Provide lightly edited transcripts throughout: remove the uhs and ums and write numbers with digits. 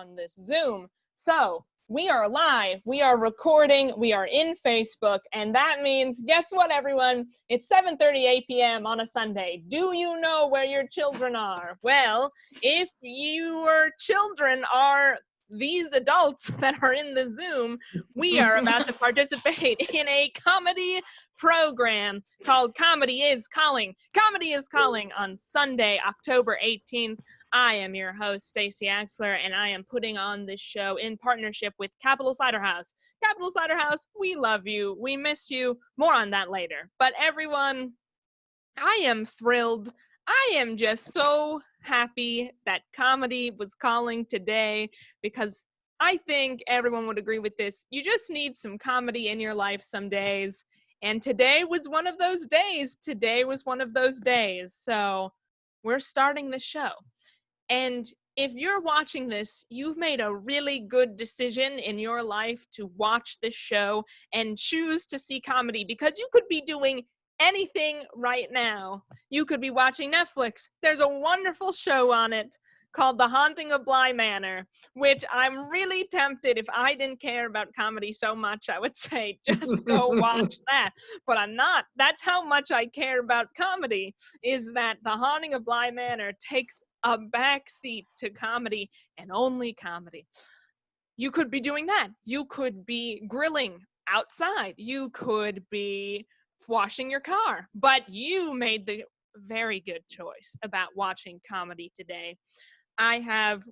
on this Zoom. So we are live, we are recording, we are in Facebook, and that means, guess what, everyone? It's 7:38 p.m. on a Sunday. Do you know where your children are? Well, if your children are these adults that are in the Zoom, we are about to participate in a comedy program called Comedy is Calling. Comedy is Calling on Sunday, October 18th. I am your host, Stacey Axler, and I am putting on this show in partnership with Capital Cider House. Capital Cider House, we love you. We miss you. More on that later. But everyone, I am thrilled. I am just so happy that comedy was calling today, because I think everyone would agree with this. You just need some comedy in your life some days. And today was one of those days. Today was one of those days. So we're starting the show. And if you're watching this, you've made a really good decision in your life to watch this show and choose to see comedy, because you could be doing anything right now. You could be watching Netflix. There's a wonderful show on it called The Haunting of Bly Manor, which I'm really tempted, if I didn't care about comedy so much, I would say just go watch that. But I'm not. That's how much I care about comedy, is that The Haunting of Bly Manor takes a backseat to comedy, and only comedy. You could be doing that. You could be grilling outside. You could be washing your car. But you made the very good choice about watching comedy today. I have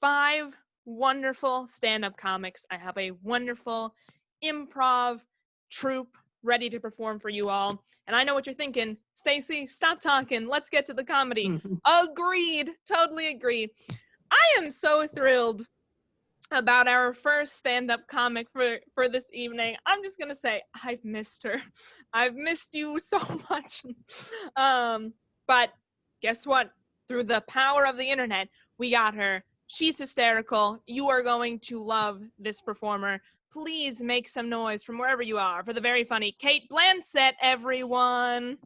5 wonderful stand-up comics. I have a wonderful improv troupe ready to perform for you all. And I know what you're thinking. Stacey, stop talking. Let's get to the comedy. Agreed. Totally agreed. I am so thrilled about our first stand-up comic for this evening. I'm just going to say, I've missed her. I've missed you so much. But guess what? Through the power of the internet, we got her. She's hysterical. You are going to love this performer. Please make some noise from wherever you are for the very funny Kate Blansett, everyone.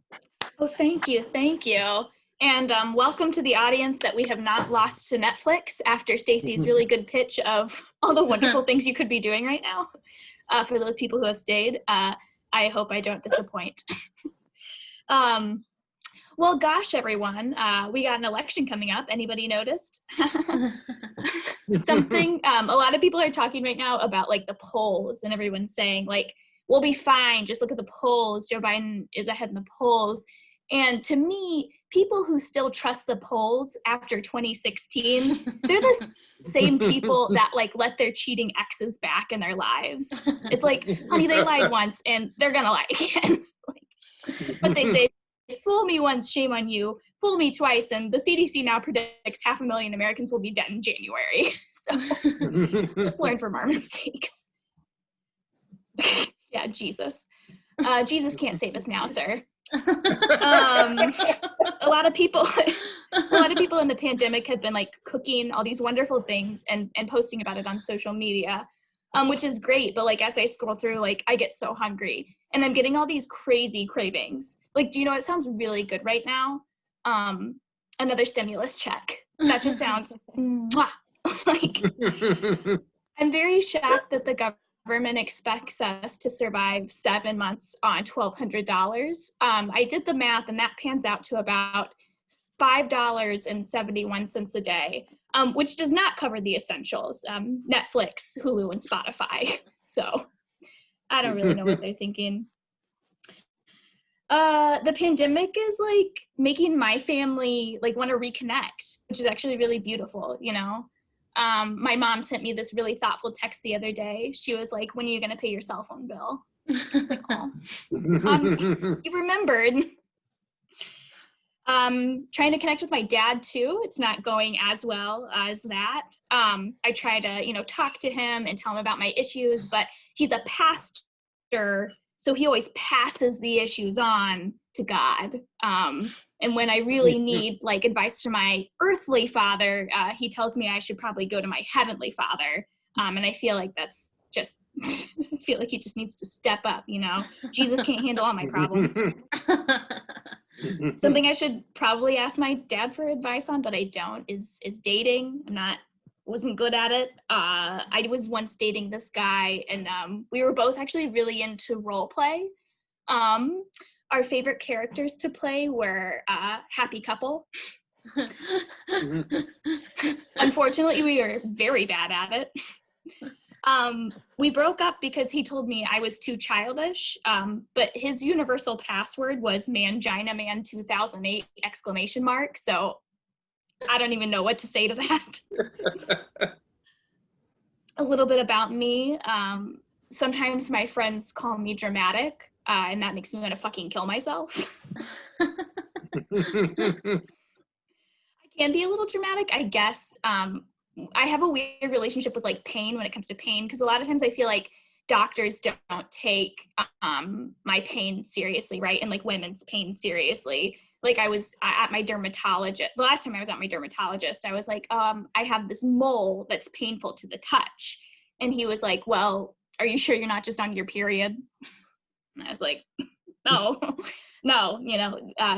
Oh, thank you. Thank you. And welcome to the audience that we have not lost to Netflix after Stacey's really good pitch of all the wonderful things you could be doing right now. For those people who have stayed, I hope I don't disappoint. Well, gosh, everyone, we got an election coming up. Anybody noticed? Something, a lot of people are talking right now about like the polls, and everyone's saying like, we'll be fine. Just look at the polls. Joe Biden is ahead in the polls. And to me, people who still trust the polls after 2016, they're the same people that like let their cheating exes back in their lives. It's like, honey, they lied once and they're gonna lie again. But they say, fool me once, shame on you. Fool me twice, and the CDC now predicts 500,000 Americans will be dead in January. So let's learn from our mistakes. Yeah, Jesus. Jesus can't save us now, sir. A lot of people in the pandemic have been like cooking all these wonderful things and posting about it on social media, which is great. But like as I scroll through, like I get so hungry and I'm getting all these crazy cravings. Like, do you know what sounds really good right now? Another stimulus check. That just sounds like. I'm very shocked that the government expects us to survive 7 months on $1,200. I did the math, and that pans out to about $5.71 a day, which does not cover the essentials, Netflix, Hulu, and Spotify. So I don't really know what they're thinking. The pandemic is like making my family like want to reconnect, which is actually really beautiful, you know? My mom sent me this really thoughtful text the other day. She was like, when are you going to pay your cell phone bill? I was like, oh, you remembered. Trying to connect with my dad too. It's not going as well as that. I try to, you know, talk to him and tell him about my issues, but he's a pastor, so he always passes the issues on to God. And when I really need like advice from my earthly father, he tells me I should probably go to my heavenly father. And I feel like that's just, I feel like he just needs to step up, you know? Jesus can't handle all my problems. Something I should probably ask my dad for advice on, but I don't, is dating. I'm not wasn't good at it. I was once dating this guy, and we were both actually really into role play. Our favorite characters to play were happy couple. Unfortunately, we were very bad at it. We broke up because he told me I was too childish, but his universal password was Mangina Man 2008 ! So I don't even know what to say to that. A little bit about me. Sometimes my friends call me dramatic, and that makes me want to fucking kill myself. I can be a little dramatic, I guess. I have a weird relationship with like pain when it comes to pain, because a lot of times I feel like doctors don't take my pain seriously, right? And like women's pain seriously. Like I was at my dermatologist, the last time I was at my dermatologist, I was like, I have this mole that's painful to the touch. And he was like, well, are you sure you're not just on your period? And I was like, no. No,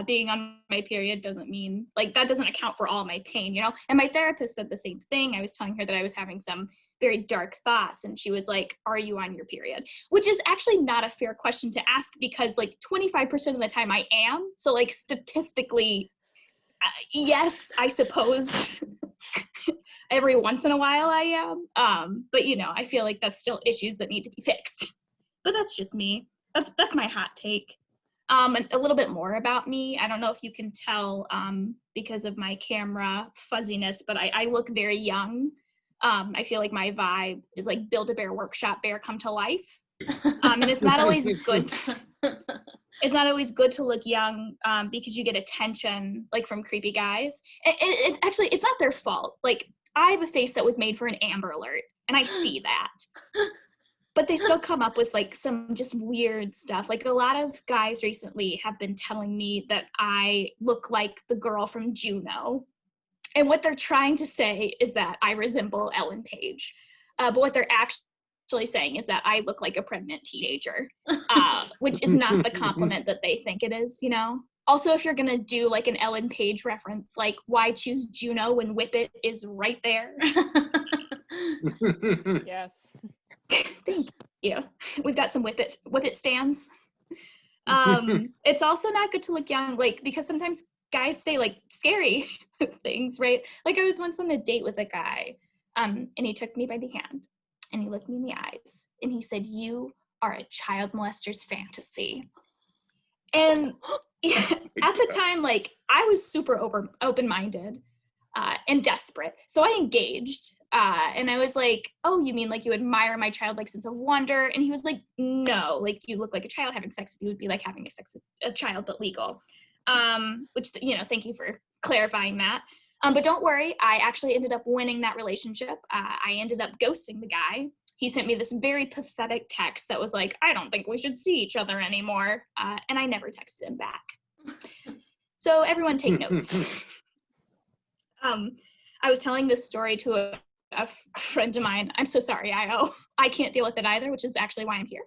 being on my period doesn't mean, like, that doesn't account for all my pain, And my therapist said the same thing. I was telling her that I was having some very dark thoughts, and she was like, are you on your period? Which is actually not a fair question to ask, because like 25% of the time I am. So like statistically, yes, I suppose every once in a while I am. But I feel like that's still issues that need to be fixed. But that's just me. That's my hot take. A little bit more about me. I don't know if you can tell because of my camera fuzziness, but I look very young. I feel like my vibe is like Build-A-Bear Workshop Bear come to life. And it's not always good. It's not always good to look young because you get attention like from creepy guys. It's actually, it's not their fault. Like I have a face that was made for an Amber Alert, and I see that. But they still come up with like some just weird stuff. Like a lot of guys recently have been telling me that I look like the girl from Juno. And what they're trying to say is that I resemble Ellen Page. But what they're actually saying is that I look like a pregnant teenager, which is not the compliment that they think it is, Also, if you're gonna do like an Ellen Page reference, like why choose Juno when Whip It is right there? Yes. Thank you. We've got some Whip It stands. It's also not good to look young, like, because sometimes guys say like scary things, right? Like I was once on a date with a guy, and he took me by the hand and he looked me in the eyes and he said, "You are a child molester's fantasy." And at the time, like I was super open-minded and desperate. So I engaged. And I was like, "Oh, you mean like you admire my childlike sense of wonder?" And he was like, "No, like you look like a child. Having sex with you would be like having sex with a child, but legal." Which, thank you for clarifying that. But don't worry, I actually ended up winning that relationship. I ended up ghosting the guy. He sent me this very pathetic text that was like, "I don't think we should see each other anymore." And I never texted him back. So everyone take notes. I was telling this story to a friend of mine. I'm so sorry, I can't deal with it either, which is actually why I'm here.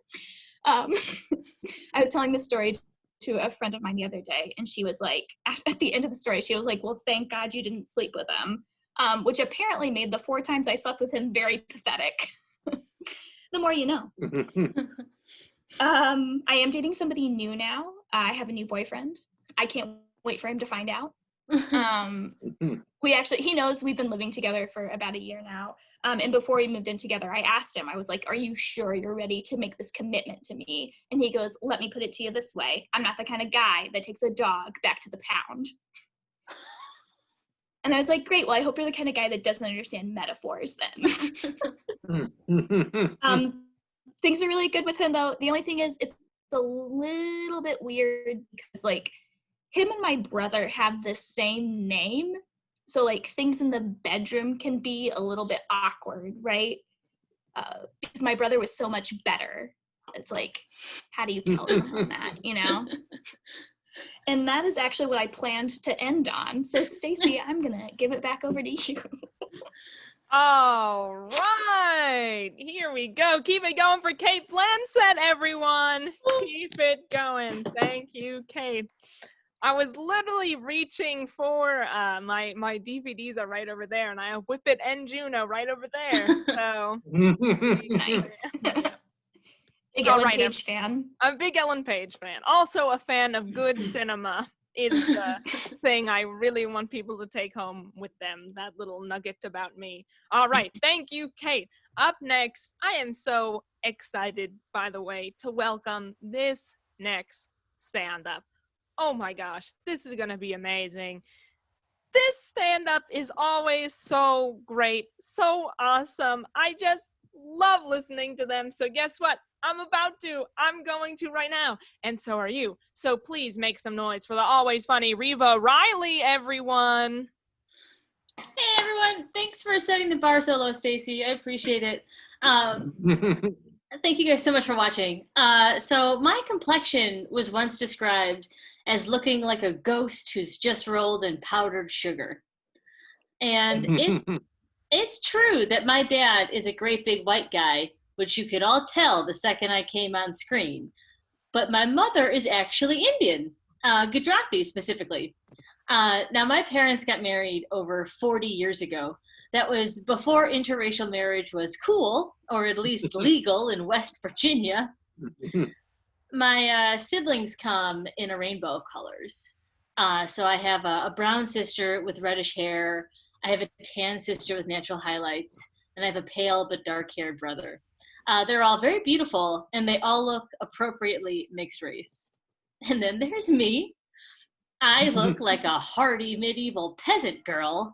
I was telling this story to a friend of mine the other day, and she was like, at the end of the story, she was like, "Well, thank God you didn't sleep with him," which apparently made the 4 times I slept with him very pathetic. The more you know. I am dating somebody new now. I have a new boyfriend. I can't wait for him to find out. He knows we've been living together for about a year now. And before we moved in together, I asked him, I was like, "Are you sure you're ready to make this commitment to me?" And he goes, "Let me put it to you this way. I'm not the kind of guy that takes a dog back to the pound." And I was like, "Great. Well, I hope you're the kind of guy that doesn't understand metaphors then." Things are really good with him though. The only thing is it's a little bit weird because like him and my brother have the same name. So like things in the bedroom can be a little bit awkward, right? Because my brother was so much better. It's like, how do you tell someone that, And that is actually what I planned to end on. So Stacey, I'm gonna give it back over to you. All right, here we go. Keep it going for Kate Blansett, everyone. Keep it going. Thank you, Kate. I was literally reaching for my DVDs are right over there, and I have Whip It and Juno right over there. So Nice. yeah. Big All Ellen right, Page fan. I'm a big Ellen Page fan. Also a fan of good cinema is the thing I really want people to take home with them, that little nugget about me. All right, thank you, Kate. Up next, I am so excited, by the way, to welcome this next stand-up. Oh my gosh, this is gonna be amazing. This stand-up is always so great, so awesome. I just love listening to them. So guess what? I'm going to right now. And so are you. So please make some noise for the always funny Riva Riley, everyone. Hey everyone, thanks for setting the bar so low, Stacey. I appreciate it. Thank you guys so much for watching. So my complexion was once described as looking like a ghost who's just rolled in powdered sugar. And it's true that my dad is a great big white guy, which you could all tell the second I came on screen. But my mother is actually Indian, Gujarati specifically. Now, my parents got married over 40 years ago. That was before interracial marriage was cool, or at least legal in West Virginia. My siblings come in a rainbow of colors. So I have a brown sister with reddish hair. I have a tan sister with natural highlights. And I have a pale but dark-haired brother. They're all very beautiful, and they all look appropriately mixed race. And then there's me. I look like a hardy medieval peasant girl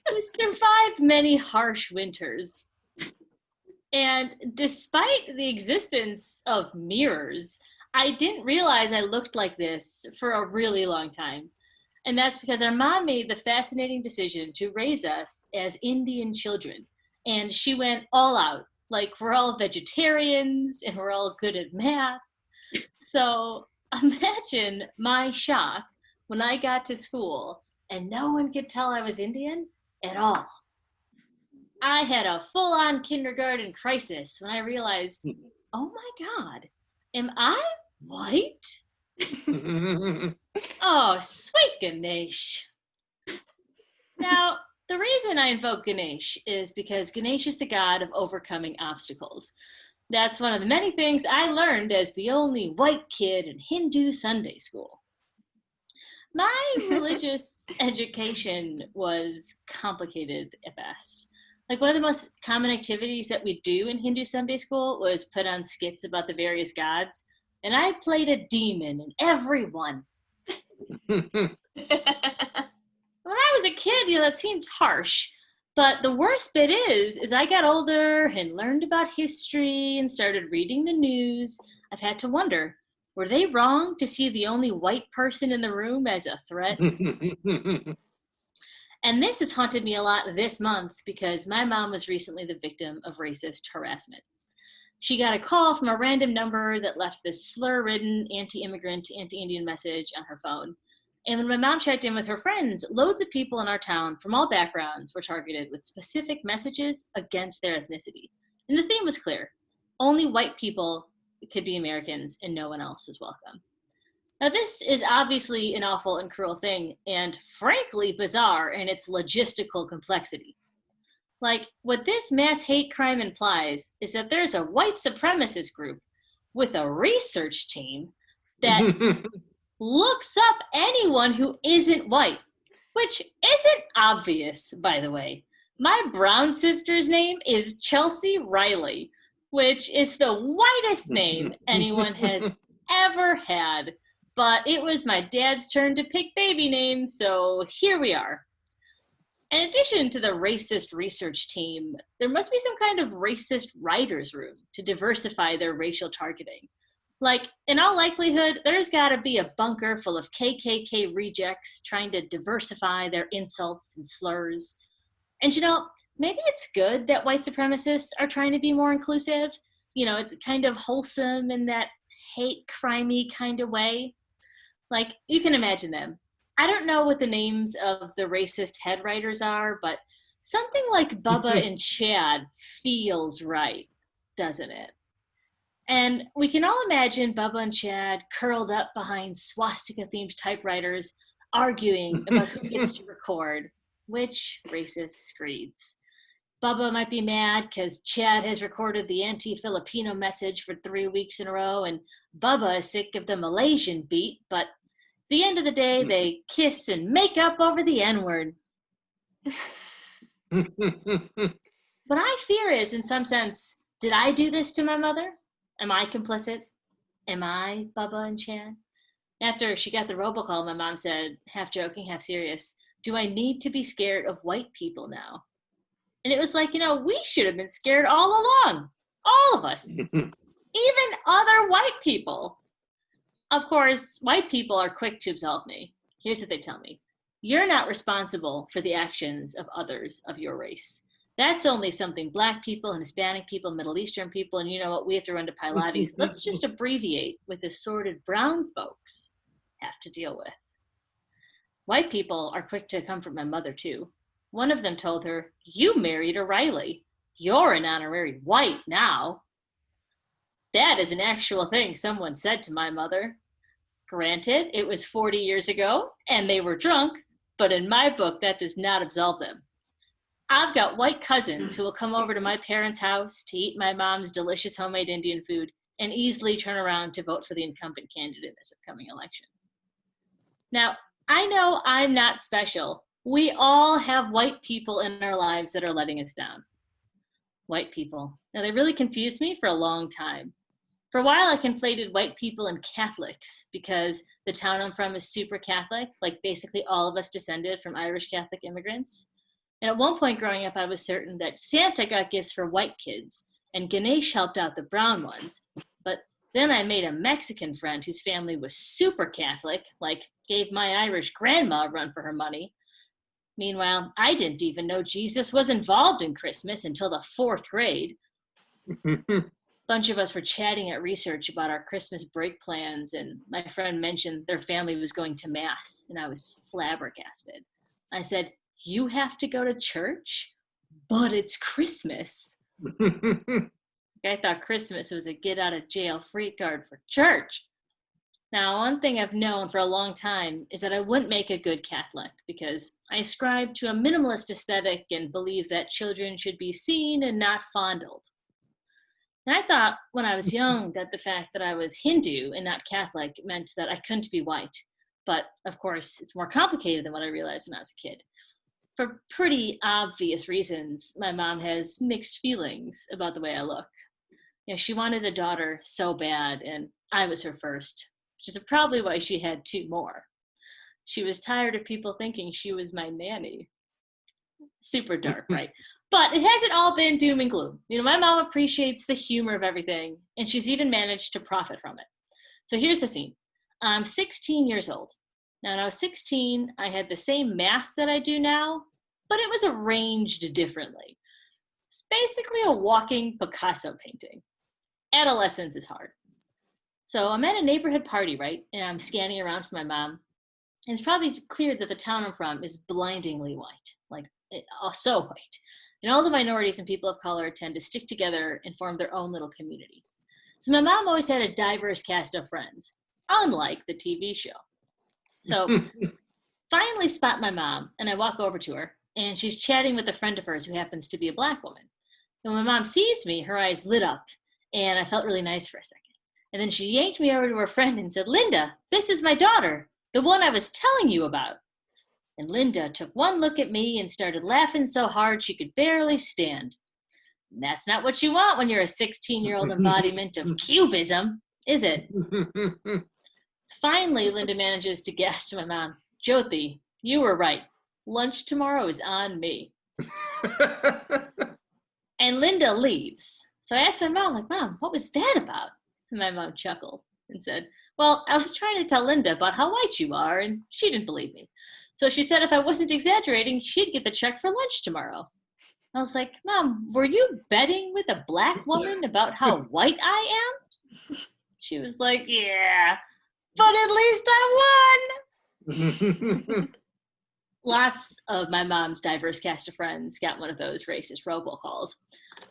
who survived many harsh winters. And despite the existence of mirrors, I didn't realize I looked like this for a really long time. And that's because our mom made the fascinating decision to raise us as Indian children. And she went all out. Like, we're all vegetarians and we're all good at math. So imagine my shock when I got to school and no one could tell I was Indian at all. I had a full-on kindergarten crisis when I realized, oh my God, am I white? Oh, sweet Ganesh. Now, the reason I invoke Ganesh is because Ganesh is the god of overcoming obstacles. That's one of the many things I learned as the only white kid in Hindu Sunday school. My religious education was complicated at best. Like, one of the most common activities that we do in Hindu Sunday school was put on skits about the various gods, and I played a demon in every one. When I was a kid, that seemed harsh. But the worst bit is I got older and learned about history and started reading the news. I've had to wonder, were they wrong to see the only white person in the room as a threat? And this has haunted me a lot this month because my mom was recently the victim of racist harassment. She got a call from a random number that left this slur-ridden, anti-immigrant, anti-Indian message on her phone. And when my mom checked in with her friends, loads of people in our town from all backgrounds were targeted with specific messages against their ethnicity. And the theme was clear. Only white people could be Americans and no one else is welcome. Now, this is obviously an awful and cruel thing, and frankly bizarre in its logistical complexity. Like, what this mass hate crime implies is that there's a white supremacist group with a research team that looks up anyone who isn't white, which isn't obvious, by the way. My brown sister's name is Chelsea Riley, which is the whitest name anyone has ever had. But it was my dad's turn to pick baby names, so here we are. In addition to the racist research team, there must be some kind of racist writer's room to diversify their racial targeting. Like, in all likelihood, there's gotta be a bunker full of KKK rejects trying to diversify their insults and slurs. And maybe it's good that white supremacists are trying to be more inclusive. It's kind of wholesome in that hate crimey kind of way. Like, you can imagine them. I don't know what the names of the racist head writers are, but something like Bubba and Chad feels right, doesn't it? And we can all imagine Bubba and Chad curled up behind swastika-themed typewriters, arguing about who gets to record which racist screeds. Bubba might be mad because Chad has recorded the anti-Filipino message for 3 weeks in a row, and Bubba is sick of the Malaysian beat, but at the end of the day, they kiss and make up over the N-word. What I fear is, in some sense, did I do this to my mother? Am I complicit? Am I Bubba and Chad? After she got the robocall, my mom said, half joking, half serious, do I need to be scared of white people now? And it was like, we should have been scared all along. All of us. Even other white people. Of course, white people are quick to absolve me. Here's what they tell me. You're not responsible for the actions of others of your race. That's only something Black people and Hispanic people, Middle Eastern people, and you know what, we have to run to Pilates. Let's just abbreviate with the sordid brown folks have to deal with. White people are quick to comfort my mother too. One of them told her, you married a Riley. You're an honorary white now. That is an actual thing someone said to my mother. Granted, it was 40 years ago, and they were drunk, but in my book, that does not absolve them. I've got white cousins who will come over to my parents' house to eat my mom's delicious homemade Indian food and easily turn around to vote for the incumbent candidate in this upcoming election. Now, I know I'm not special. We all have white people in our lives that are letting us down. White people. Now, they really confused me for a long time. For a while, I conflated white people and Catholics because the town I'm from is super Catholic, like basically all of us descended from Irish Catholic immigrants. And at one point growing up, I was certain that Santa got gifts for white kids and Ganesh helped out the brown ones. But then I made a Mexican friend whose family was super Catholic, like gave my Irish grandma a run for her money. Meanwhile, I didn't even know Jesus was involved in Christmas until the 4th grade. Bunch of us were chatting at research about our Christmas break plans, and my friend mentioned their family was going to Mass, and I was flabbergasted. I said, you have to go to church? But it's Christmas. I thought Christmas was a get-out-of-jail-free card for church. Now, one thing I've known for a long time is that I wouldn't make a good Catholic because I ascribe to a minimalist aesthetic and believe that children should be seen and not fondled. And I thought when I was young that the fact that I was Hindu and not Catholic meant that I couldn't be white. But, of course, it's more complicated than what I realized when I was a kid. For pretty obvious reasons, my mom has mixed feelings about the way I look. She wanted a daughter so bad, and I was her first, which is probably why she had 2 more. She was tired of people thinking she was my nanny. Super dark, right? But it hasn't all been doom and gloom. My mom appreciates the humor of everything, and she's even managed to profit from it. So here's the scene. I'm 16 years old. Now, when I was 16, I had the same mask that I do now, but it was arranged differently. It's basically a walking Picasso painting. Adolescence is hard. So I'm at a neighborhood party, right? And I'm scanning around for my mom. And it's probably clear that the town I'm from is blindingly white, like so white. And all the minorities and people of color tend to stick together and form their own little community. So my mom always had a diverse cast of friends, unlike the TV show. So finally spot my mom, and I walk over to her, and she's chatting with a friend of hers who happens to be a Black woman. And when my mom sees me, her eyes lit up, and I felt really nice for a second. And then she yanked me over to her friend and said, Linda, this is my daughter, the one I was telling you about. And Linda took one look at me and started laughing so hard she could barely stand. And that's not what you want when you're a 16-year-old embodiment of cubism, is it? Finally, Linda manages to gasp to my mom, Jyoti, you were right. Lunch tomorrow is on me. And Linda leaves. So I asked my mom, Mom, what was that about? And my mom chuckled and said, well, I was trying to tell Linda about how white you are, and she didn't believe me. So she said if I wasn't exaggerating, she'd get the check for lunch tomorrow. I was like, Mom, were you betting with a Black woman about how white I am? She was like, yeah, but at least I won. Lots of my mom's diverse cast of friends got one of those racist robocalls.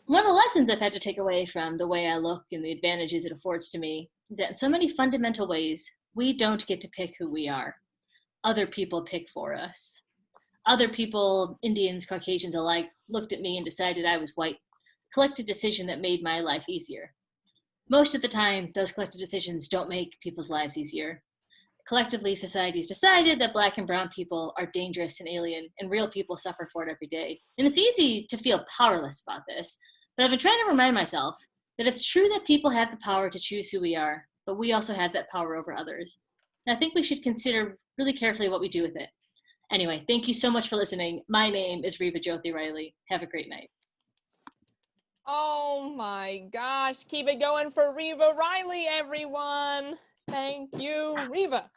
One of the lessons I've had to take away from the way I look and the advantages it affords to me is that in so many fundamental ways, we don't get to pick who we are. Other people pick for us. Other people, Indians, Caucasians alike, looked at me and decided I was white. Collective decision that made my life easier. Most of the time, those collective decisions don't make people's lives easier. Collectively, society's decided that Black and brown people are dangerous and alien, and real people suffer for it every day. And it's easy to feel powerless about this, but I've been trying to remind myself that it's true that people have the power to choose who we are, but we also have that power over others. And I think we should consider really carefully what we do with it. Anyway, thank you so much for listening. My name is Riva Jyothi Riley. Have a great night. Oh my gosh, keep it going for Riva Riley, everyone. Thank you, Riva.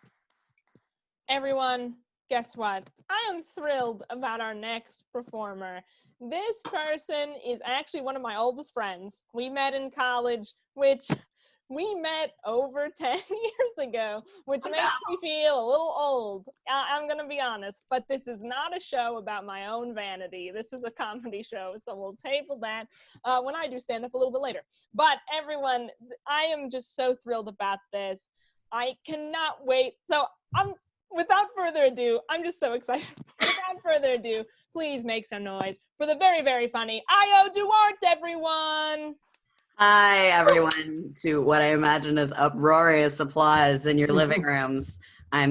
Everyone, guess what? I am thrilled about our next performer. This person is actually one of my oldest friends. We met in college, which we met over 10 years ago, which makes me feel a little old. I'm going to be honest, but this is not a show about my own vanity. This is a comedy show, so we'll table that when I do stand up a little bit later. But everyone, I am just so thrilled about this. I cannot wait. So without further ado, I'm just so excited. Without further ado, please make some noise for the very, very funny Io Duarte, everyone. Hi, everyone, to what I imagine is uproarious applause in your living rooms. Hey,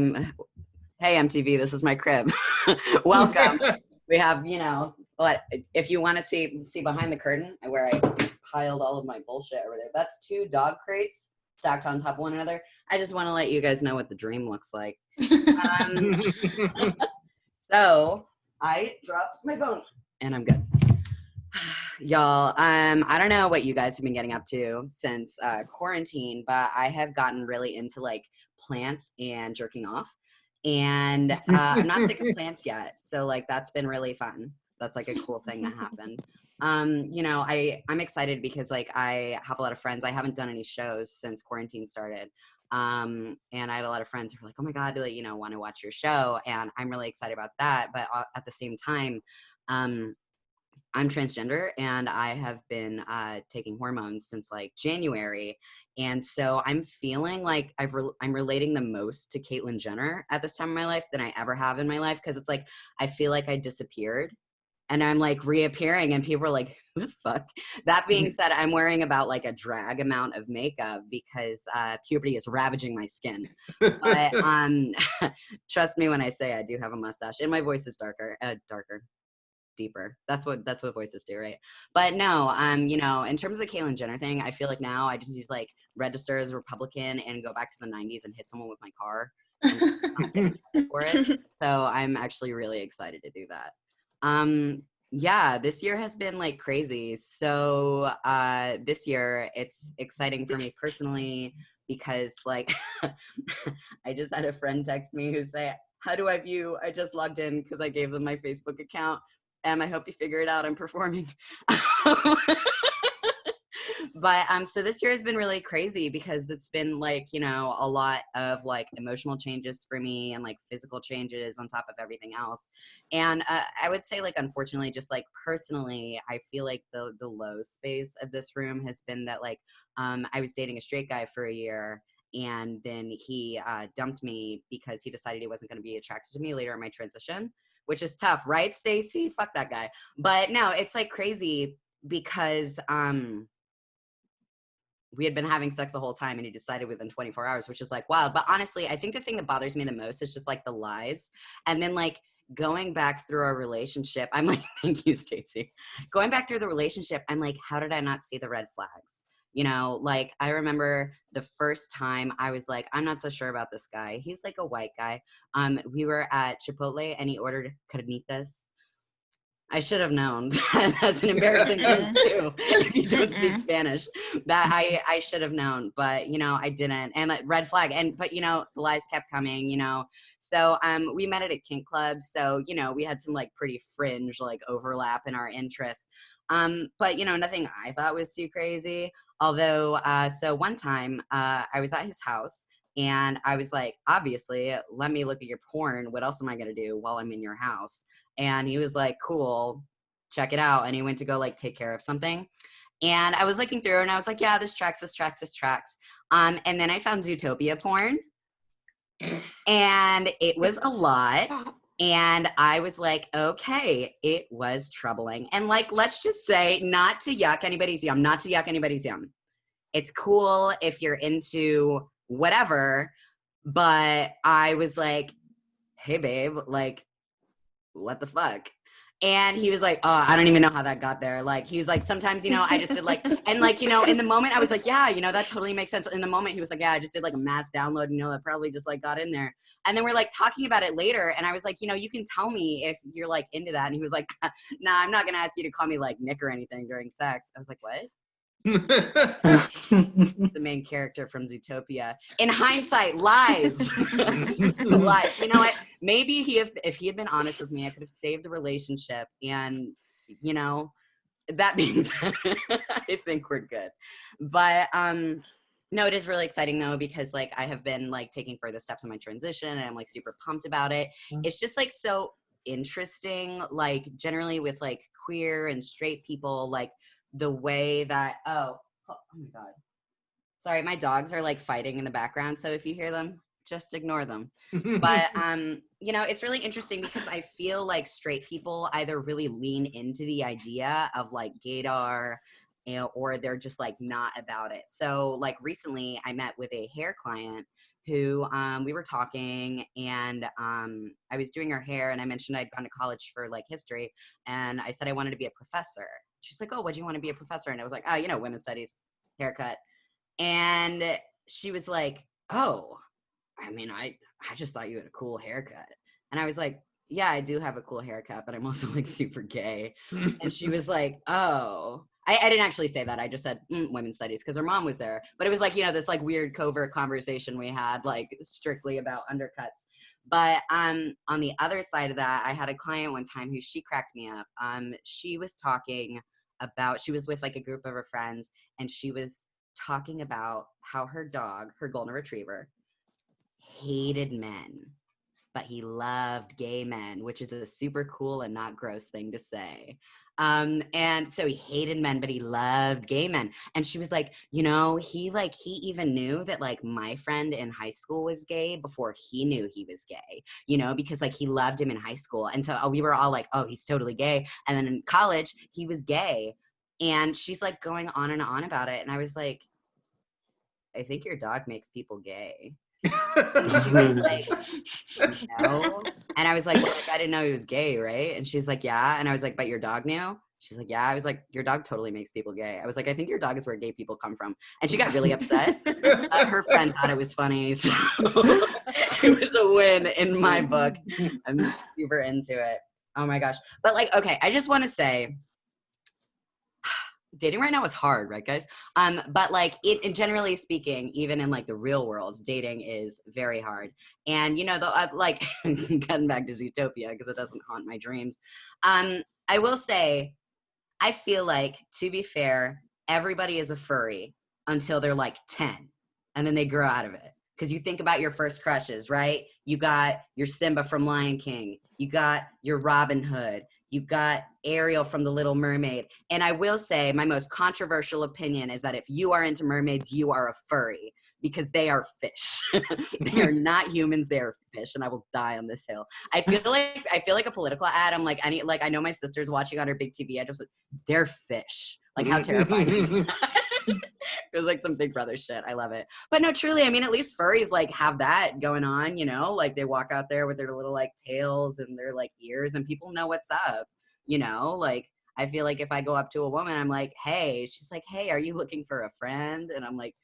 MTV, this is my crib. Welcome. We have, if you want to see behind the curtain where I piled all of my bullshit over there, that's 2 dog crates stacked on top of one another. I just want to let you guys know what the dream looks like. So I dropped my phone and I'm good. Y'all, I don't know what you guys have been getting up to since quarantine, but I have gotten really into like plants and jerking off, and I'm not sick of plants yet, so like that's been really fun. That's like a cool thing that happened. I'm excited because like I have a lot of friends. I haven't done any shows since quarantine started, and I had a lot of friends who were like, "Oh my God, want to watch your show," and I'm really excited about that. But at the same time, I'm transgender and I have been taking hormones since like January. And so I'm feeling like I'm relating the most to Caitlyn Jenner at this time of my life than I ever have in my life. Cause it's like, I feel like I disappeared and I'm like reappearing and people are like, who the fuck? That being said, I'm wearing about like a drag amount of makeup because puberty is ravaging my skin. But trust me when I say I do have a mustache and my voice is darker. Deeper. That's what voices do, right? But no, in terms of the Caitlyn Jenner thing, I feel like now I just use like register as a Republican and go back to the 90s and hit someone with my car and not get in trouble for it. So I'm actually really excited to do that. Yeah, this year has been like crazy. So this year it's exciting for me personally because like I just had a friend text me who say, how do I view? I just logged in because I gave them my Facebook account. I hope you figure it out. I'm performing. But so this year has been really crazy because it's been like, a lot of like emotional changes for me and like physical changes on top of everything else. And I would say like, unfortunately, just like personally, I feel like the low space of this room has been that like I was dating a straight guy for a year. And then he dumped me because he decided he wasn't going to be attracted to me later in my transition, which is tough, right, Stacey? Fuck that guy. But no, it's like crazy because we had been having sex the whole time and he decided within 24 hours, which is like, wow. But honestly, I think the thing that bothers me the most is just like the lies. And then like going back through our relationship, I'm like, thank you, Stacey. Going back through the relationship, I'm like, how did I not see the red flags? Like I remember the first time I was like, I'm not so sure about this guy. He's like a white guy. We were at Chipotle and he ordered carnitas. I should have known. That's an embarrassing thing too. If you don't speak Spanish, that I should have known, but I didn't. And like red flag. But the lies kept coming. So we met at a kink club. So we had some like pretty fringe like overlap in our interests. But nothing I thought was too crazy. Although, so one time I was at his house And I was like, obviously, let me look at your porn. What else am I going to do while I'm in your house? And he was like, cool, check it out. And he went to go like take care of something. And I was looking through and I was like, yeah, this tracks. And then I found Zootopia porn. And it was a lot. And I was like, okay, it was troubling. And like, let's just say, not to yuck anybody's yum, It's cool if you're into whatever, but I was like, hey babe, like, what the fuck? And he was like, oh, I don't even know how that got there. Like, he was like, sometimes, I just did like, and like, in the moment I was like, yeah, that totally makes sense. In the moment he was like, yeah, I just did like a mass download, that probably just like got in there. And then we're like talking about it later. And I was like, you can tell me if you're like into that. And he was like, nah, I'm not going to ask you to call me like Nick or anything during sex. I was like, what? The main character from Zootopia. In hindsight, lies. Lies. You know what? Maybe if he had been honest with me, I could have saved the relationship. And that being said, I think we're good. But no, it is really exciting though, because like I have been like taking further steps in my transition and I'm like super pumped about it. It's just like so interesting, like generally with like queer and straight people, like the way that oh my god, sorry, my dogs are like fighting in the background, so if you hear them, just ignore them. But it's really interesting because I feel like straight people either really lean into the idea of like gaydar, or they're just like not about it. So like recently I met with a hair client who we were talking, and I was doing her hair, and I mentioned I'd gone to college for like history, and I said I wanted to be a professor. She's like, oh, what do you want to be a professor? And I was like, oh, women's studies, haircut. And she was like, oh, I mean, I just thought you had a cool haircut. And I was like, yeah, I do have a cool haircut, but I'm also like super gay. And she was like, oh, I didn't actually say that. I just said women's studies because her mom was there. But it was like, this like weird covert conversation we had, like strictly about undercuts. But on the other side of that, I had a client one time who she cracked me up. She was talking about, she was with like a group of her friends, and she was talking about how her dog, her golden retriever, hated men, but he loved gay men, which is a super cool and not gross thing to say. And so he hated men, but he loved gay men. And she was like, he even knew that like my friend in high school was gay before he knew he was gay, because like he loved him in high school. And so we were all like, oh, he's totally gay. And then in college, he was gay. And she's like going on and on about it. And I was like, I think your dog makes people gay. And she was like, no. And I was like, well, like, I didn't know he was gay, right? And she's like, yeah. And I was like, but your dog knew? She's like, yeah. I was like, your dog totally makes people gay. I was like, I think your dog is where gay people come from. And she got really upset. Her friend thought it was funny. So it was a win in my book. I'm super into it. Oh my gosh. But like, okay, I just want to say, dating right now is hard, right, guys? But like it generally speaking, even in like the real world, dating is very hard. And like getting back to Zootopia because it doesn't haunt my dreams. I will say, I feel like, to be fair, everybody is a furry until they're like 10, and then they grow out of it. Because you think about your first crushes, right? You got your Simba from Lion King. You got your Robin Hood. You got Ariel from The Little Mermaid. And I will say my most controversial opinion is that if you are into mermaids, you are a furry, because they are fish. They are not humans, they are fish, and I will die on this hill. I feel like a political ad. I'm like, I know my sister's watching on her big TV. They're fish. Like, how terrifying is that? It was like some Big Brother shit. I love it. But no, truly, I mean, at least furries like have that going on, like they walk out there with their little like tails and their like ears, and people know what's up, like I feel like if I go up to a woman, I'm like, hey, she's like, hey, are you looking for a friend? And I'm like,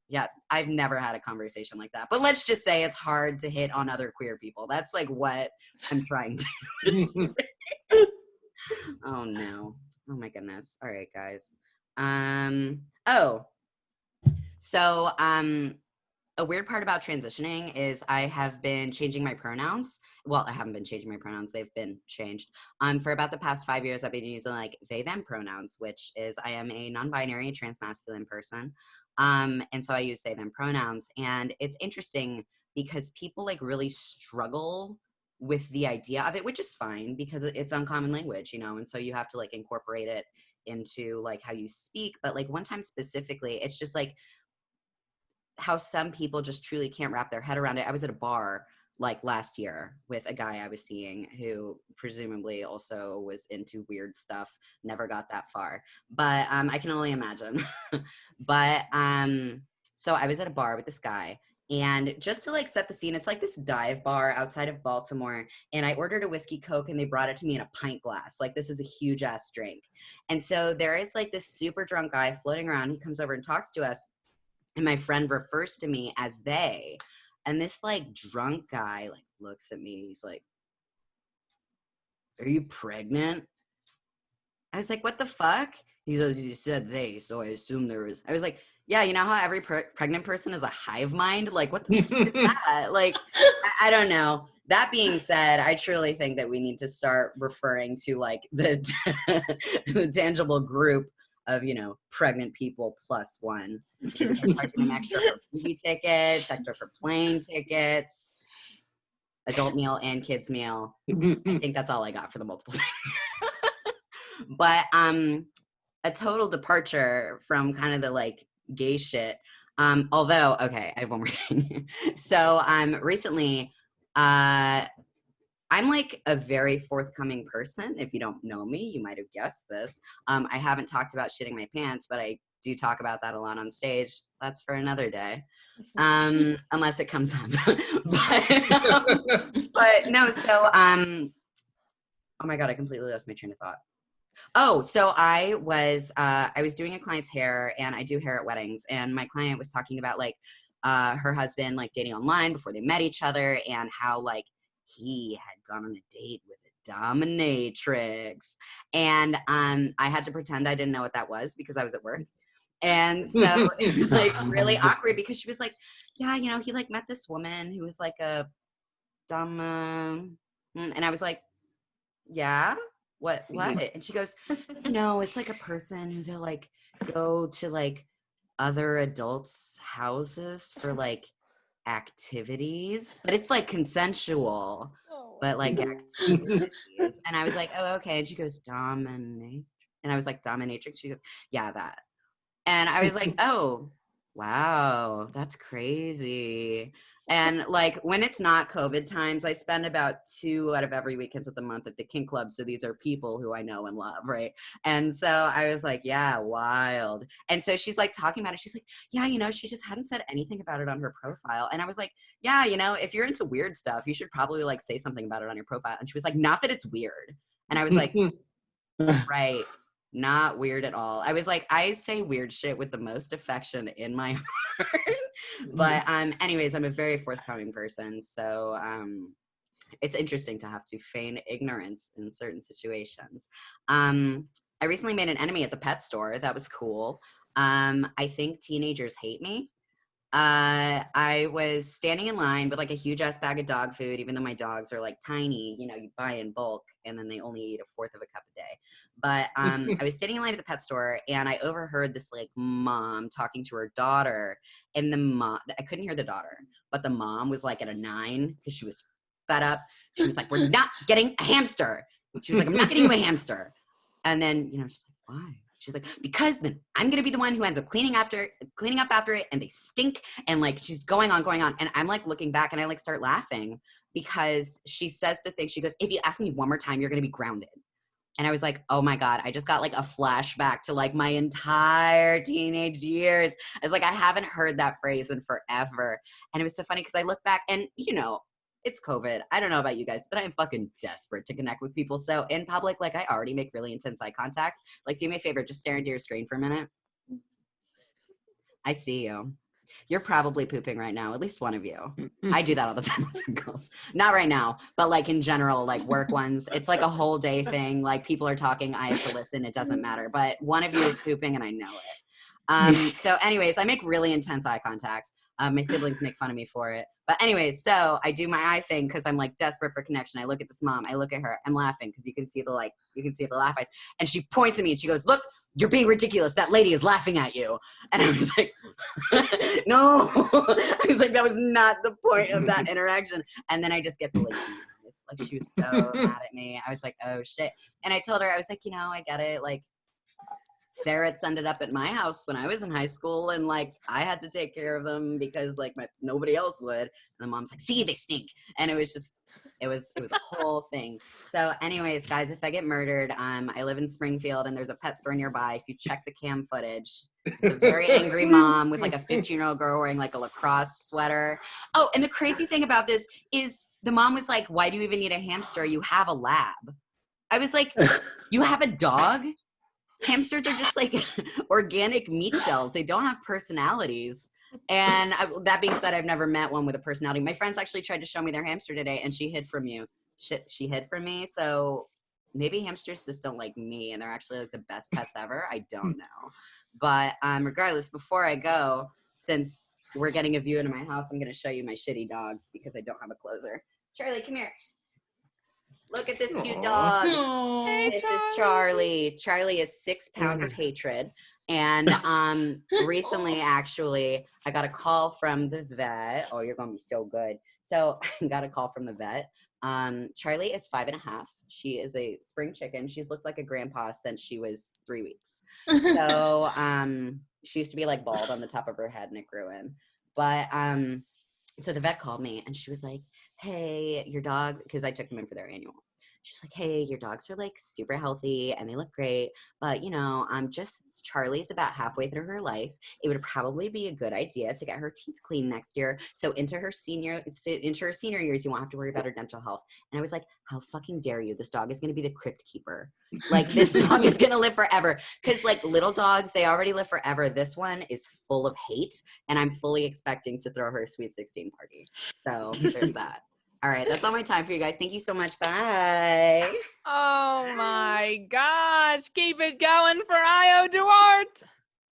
yeah, I've never had a conversation like that. But let's just say it's hard to hit on other queer people. That's like what I'm trying to do. Oh no. Oh my goodness. All right, guys. a weird part about transitioning is I have been changing my pronouns. Well, I haven't been changing my pronouns. They've been changed. For about the past 5 years, I've been using like they, them pronouns, which is I am a non-binary trans-masculine person. And so I use they, them pronouns. And it's interesting because people like really struggle with the idea of it, which is fine because it's uncommon language, you know, and so you have to like incorporate it into like how you speak. But like one time specifically, it's just like how some people just truly can't wrap their head around it. I was at a bar like last year with a guy I was seeing who presumably also was into weird stuff, never got that far, but I can only imagine. But so I was at a bar with this guy, and just to like set the scene, it's like this dive bar outside of Baltimore, and I ordered a whiskey Coke and they brought it to me in a pint glass. Like this is a huge ass drink. And so there is like this super drunk guy floating around. He comes over and talks to us, and my friend refers to me as they. And this like drunk guy like looks at me. He's like, "Are you pregnant?" I was like, "What the fuck?" He goes, "You said they, so I assume there is." I was like, "Yeah, you know how every pregnant person is a hive mind? Like, what the fuck is that?" Like, I don't know. That being said, I truly think that we need to start referring to like the tangible group of, you know, pregnant people plus one. Just start charging them extra for movie tickets, extra for plane tickets, adult meal and kids meal. I think that's all I got for the multiple things. But a total departure from kind of the like gay shit. Although, okay, I have one more thing. So recently, I'm like a very forthcoming person. If you don't know me, you might have guessed this. I haven't talked about shitting my pants, but I do talk about that a lot on stage. That's for another day, unless it comes up. But no, so oh my God, I completely lost my train of thought. Oh, so I was doing a client's hair, and I do hair at weddings, and my client was talking about like her husband like dating online before they met each other, and how like he had gone on a date with a dominatrix, and I had to pretend I didn't know what that was because I was at work. And so it was like really awkward because she was like, "Yeah, you know, he like met this woman who was like a and I was like, "Yeah, what?" And she goes, "You know, it's like a person who they'll like go to like other adults' houses for like activities, but it's like consensual, but like activities." And I was like, "Oh, okay." And she goes, "Dominate." And I was like, "Dominatrix?" She goes, "Yeah, that." And I was like, "Oh, wow, that's crazy." And like when it's not COVID times, I spend about 2 out of every weekends of the month at the kink club. So these are people who I know and love, right? And so I was like, yeah, wild. And so she's like talking about it. She's like, "Yeah, you know, she just hadn't said anything about it on her profile." And I was like, "Yeah, you know, if you're into weird stuff, you should probably like say something about it on your profile." And she was like, "Not that it's weird." And I was like, right. Not weird at all. I was like, I say weird shit with the most affection in my heart. But anyways, I'm a very forthcoming person. So it's interesting to have to feign ignorance in certain situations. I recently made an enemy at the pet store. That was cool. I think teenagers hate me. I was standing in line with like a huge ass bag of dog food, even though my dogs are like tiny, you know, you buy in bulk and then they only eat a fourth of a cup a day. But I was standing in line at the pet store, and I overheard this like mom talking to her daughter, and the mom, I couldn't hear the daughter, but the mom was like at a 9 because she was fed up. She was like, "We're not getting a hamster." She was like, "I'm not getting you a hamster." And then, you know, she's like, "Why?" She's like, "Because then I'm going to be the one who ends up cleaning up after it, and they stink." And like, she's going on. And I'm like looking back, and I like start laughing because she says the thing. She goes, "If you ask me one more time, you're going to be grounded." And I was like, oh my God, I just got like a flashback to like my entire teenage years. I was like, I haven't heard that phrase in forever. And it was so funny because I look back and, you know, it's COVID. I don't know about you guys, but I'm fucking desperate to connect with people. So in public, like I already make really intense eye contact. Like, do me a favor, just stare into your screen for a minute. I see you. You're probably pooping right now, at least one of you. I do that all the time with girls. Not right now, but like in general, like work ones. It's like a whole day thing. Like people are talking, I have to listen. It doesn't matter. But one of you is pooping and I know it. So anyways, I make really intense eye contact. My siblings make fun of me for it. But anyways, so I do my eye thing because I'm like desperate for connection. I look at this mom. I look at her. I'm laughing because you can see the laugh eyes. And she points at me and she goes, look, you're being ridiculous. That lady is laughing at you. And I was like, no. I was like, that was not the point of that interaction. And then I just get the like, she was so mad at me. I was like, oh shit. And I told her, I was like, I get it. Like, ferrets ended up at my house when I was in high school, and like I had to take care of them because like nobody else would. And the mom's like, see, they stink. And it was a whole thing. So anyways, guys, if I get murdered, I live in Springfield and there's a pet store nearby. If you check the cam footage, it's a very angry mom with like a 15-year-old girl wearing like a lacrosse sweater. Oh, and the crazy thing about this is the mom was like, why do you even need a hamster? You have a lab. I was like, you have a dog? Hamsters are just like organic meat shells. They don't have personalities. And that being said, I've never met one with a personality. My friends actually tried to show me their hamster today, and she hid from you. She hid from me. So maybe hamsters just don't like me, and they're actually like the best pets ever. I don't know. But regardless, before I go, since we're getting a view into my house, I'm going to show you my shitty dogs because I don't have a closer. Charlie, come here. Look at this cute dog. Hey, this is Charlie. Charlie is 6 pounds of hatred. And recently, actually, I got a call from the vet. Oh, you're going to be so good. So I got a call from the vet. Charlie is 5.5. She is a spring chicken. She's looked like a grandpa since she was 3 weeks. So she used to be like bald on the top of her head and it grew in. But so the vet called me and she was like, hey, your dogs, because I took them in for their annual. She's like, hey, your dogs are like super healthy and they look great. But, just Charlie's about halfway through her life. It would probably be a good idea to get her teeth cleaned next year. So into her senior years, you won't have to worry about her dental health. And I was like, how fucking dare you? This dog is going to be the crypt keeper. Like, this dog is going to live forever. Because, like, little dogs, they already live forever. This one is full of hate. And I'm fully expecting to throw her a Sweet 16 party. So there's that. All right, that's all my time for you guys. Thank you so much. Bye. Oh my gosh. Keep it going for Io Duarte.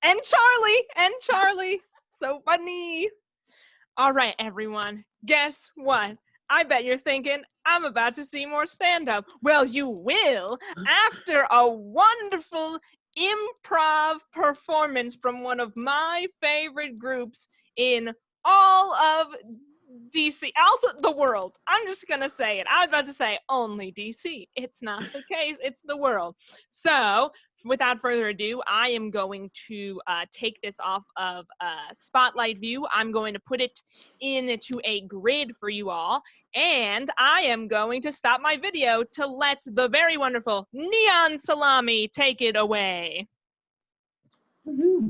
And Charlie. So funny. All right, everyone. Guess what? I bet you're thinking, I'm about to see more stand-up. Well, you will after a wonderful improv performance from one of my favorite groups in all of DC, also the world. I'm just gonna say it. I was about to say only DC. It's not the case. It's the world. So without further ado, I am going to take this off of Spotlight View. I'm going to put it into a grid for you all, and I am going to stop my video to let the very wonderful Neon Salami take it away.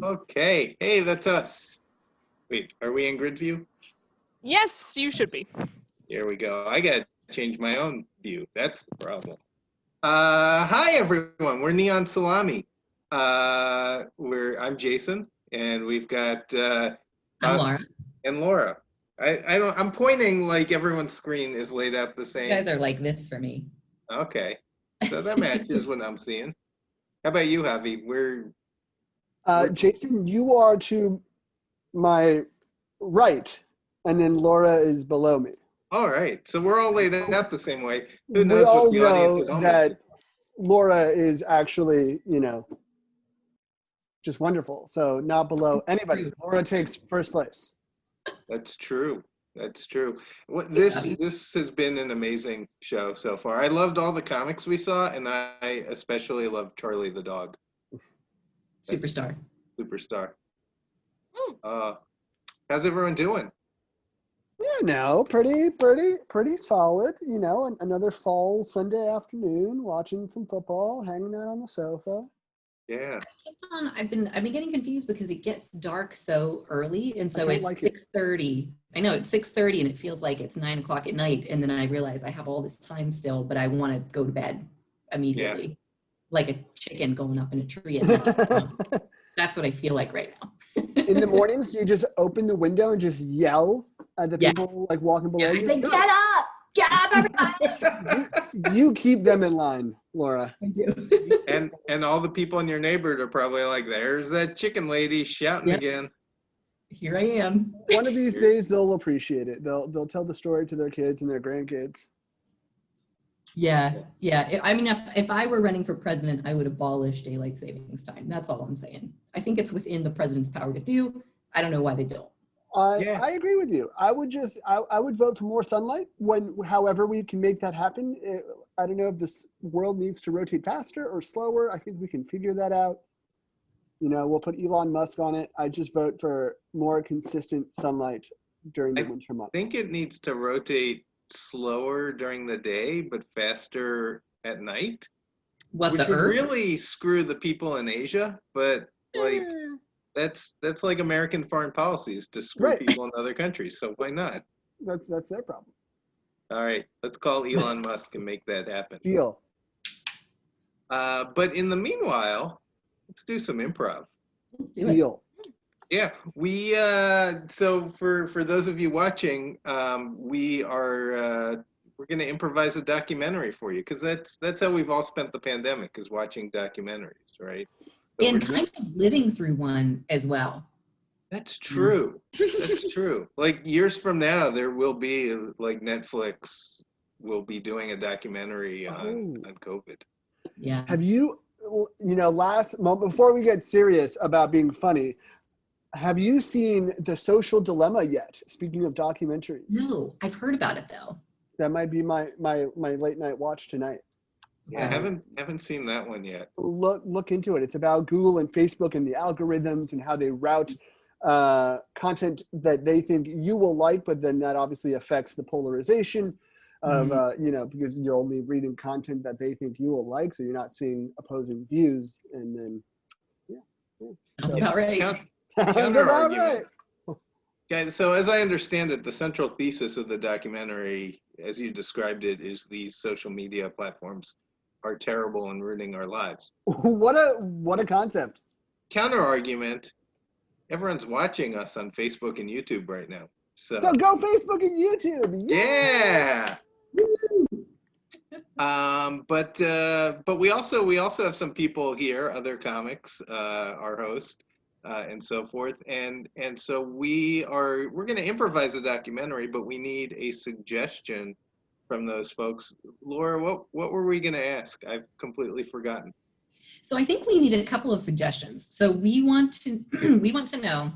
Okay. Hey, that's us. Wait, are we in grid view? Yes, you should be. Here we go. I gotta change my own view. That's the problem. Hi everyone. We're Neon Salami. I'm Jason, and we've got I'm Laura. And Laura. I'm pointing like everyone's screen is laid out the same. You guys are like this for me. Okay, so that matches what I'm seeing. How about you, Javi? Jason, you are to my right. And then Laura is below me. All right. So we're all laid out the same way. Who knows We all what the audience know is that Laura is actually, just wonderful. So not below anybody. Laura takes first place. That's true. That's true. This has been an amazing show so far. I loved all the comics we saw, and I especially loved Charlie the dog. Superstar. How's everyone doing? Pretty solid. Another fall Sunday afternoon, watching some football, hanging out on the sofa. Yeah. I've been getting confused because it gets dark so early, and so it's like 6:30. I know it's 6:30, and it feels like it's 9 o'clock at night, and then I realize I have all this time still, but I want to go to bed immediately, like a chicken going up in a tree at night. That's what I feel like right now. In the mornings, you just open the window and just yell at the people like walking below you. I say, get up, everybody! You keep them in line, Laura. I do. And all the people in your neighborhood are probably like, there's that chicken lady shouting again. Here I am. One of these days they'll appreciate it. They'll tell the story to their kids and their grandkids. Yeah. I mean, if I were running for president, I would abolish daylight savings time. That's all I'm saying. I think it's within the president's power to do. I don't know why they don't. I agree with you. I would vote for more sunlight however we can make that happen. I don't know if this world needs to rotate faster or slower. I think we can figure that out. We'll put Elon Musk on it. I just vote for more consistent sunlight during the winter months. I think it needs to rotate slower during the day, but faster at night. Which would really screw the people in Asia, but like that's like American foreign policies to screw people in other countries. So why not? That's their problem. All right, let's call Elon Musk and make that happen. Deal. But in the meanwhile, let's do some improv. Deal. Yeah, we so for those of you watching, we're going to improvise a documentary for you, because that's how we've all spent the pandemic, is watching documentaries, right? So and kind of living through one as well. That's true. That's true. Like years from now, there will be like Netflix will be doing a documentary on COVID. Yeah. Have you before we get serious about being funny, have you seen The Social Dilemma yet? Speaking of documentaries. No, I've heard about it though. That might be my late night watch tonight. Yeah, I haven't seen that one yet. Look into it. It's about Google and Facebook and the algorithms and how they route content that they think you will like, but then that obviously affects the polarization of because you're only reading content that they think you will like, so you're not seeing opposing views, and then Sounds about right. Counter argument. Okay, so as I understand it, the central thesis of the documentary, as you described it, is these social media platforms are terrible and ruining our lives. What a concept. Counter argument: everyone's watching us on Facebook and YouTube right now. So go Facebook and YouTube. Yeah. But we also have some people here, other comics, our host, and so forth, and so we're going to improvise a documentary, but we need a suggestion from those folks. Laura, what were we going to ask? I've completely forgotten. So I think we need a couple of suggestions. So we want to know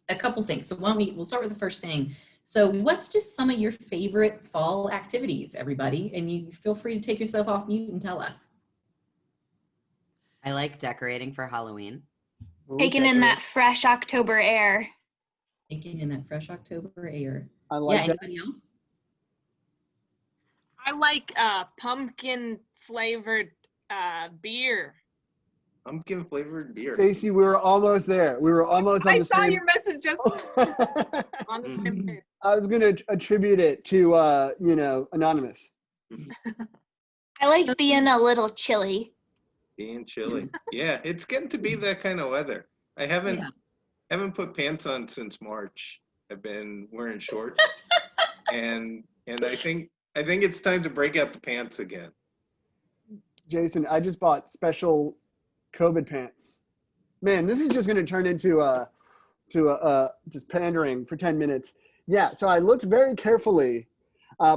a couple things. So we'll start with the first thing. So what's just some of your favorite fall activities, everybody? And you feel free to take yourself off mute and tell us. I like decorating for Halloween. Taking in that fresh October air. Taking in that fresh October air. I like that. Anybody else? I like pumpkin flavored beer. Pumpkin flavored beer. Stacey, we were almost there. We were almost on the same. I saw your message just on the same page. I was going to attribute it to, Anonymous. I like being a little chilly. Being chilly. Yeah, it's getting to be that kind of weather. I haven't put pants on since March. I've been wearing shorts, and I think it's time to break out the pants again. Jason, I just bought special COVID pants. Man, this is just going to turn into just pandering for 10 minutes. Yeah, so I looked very carefully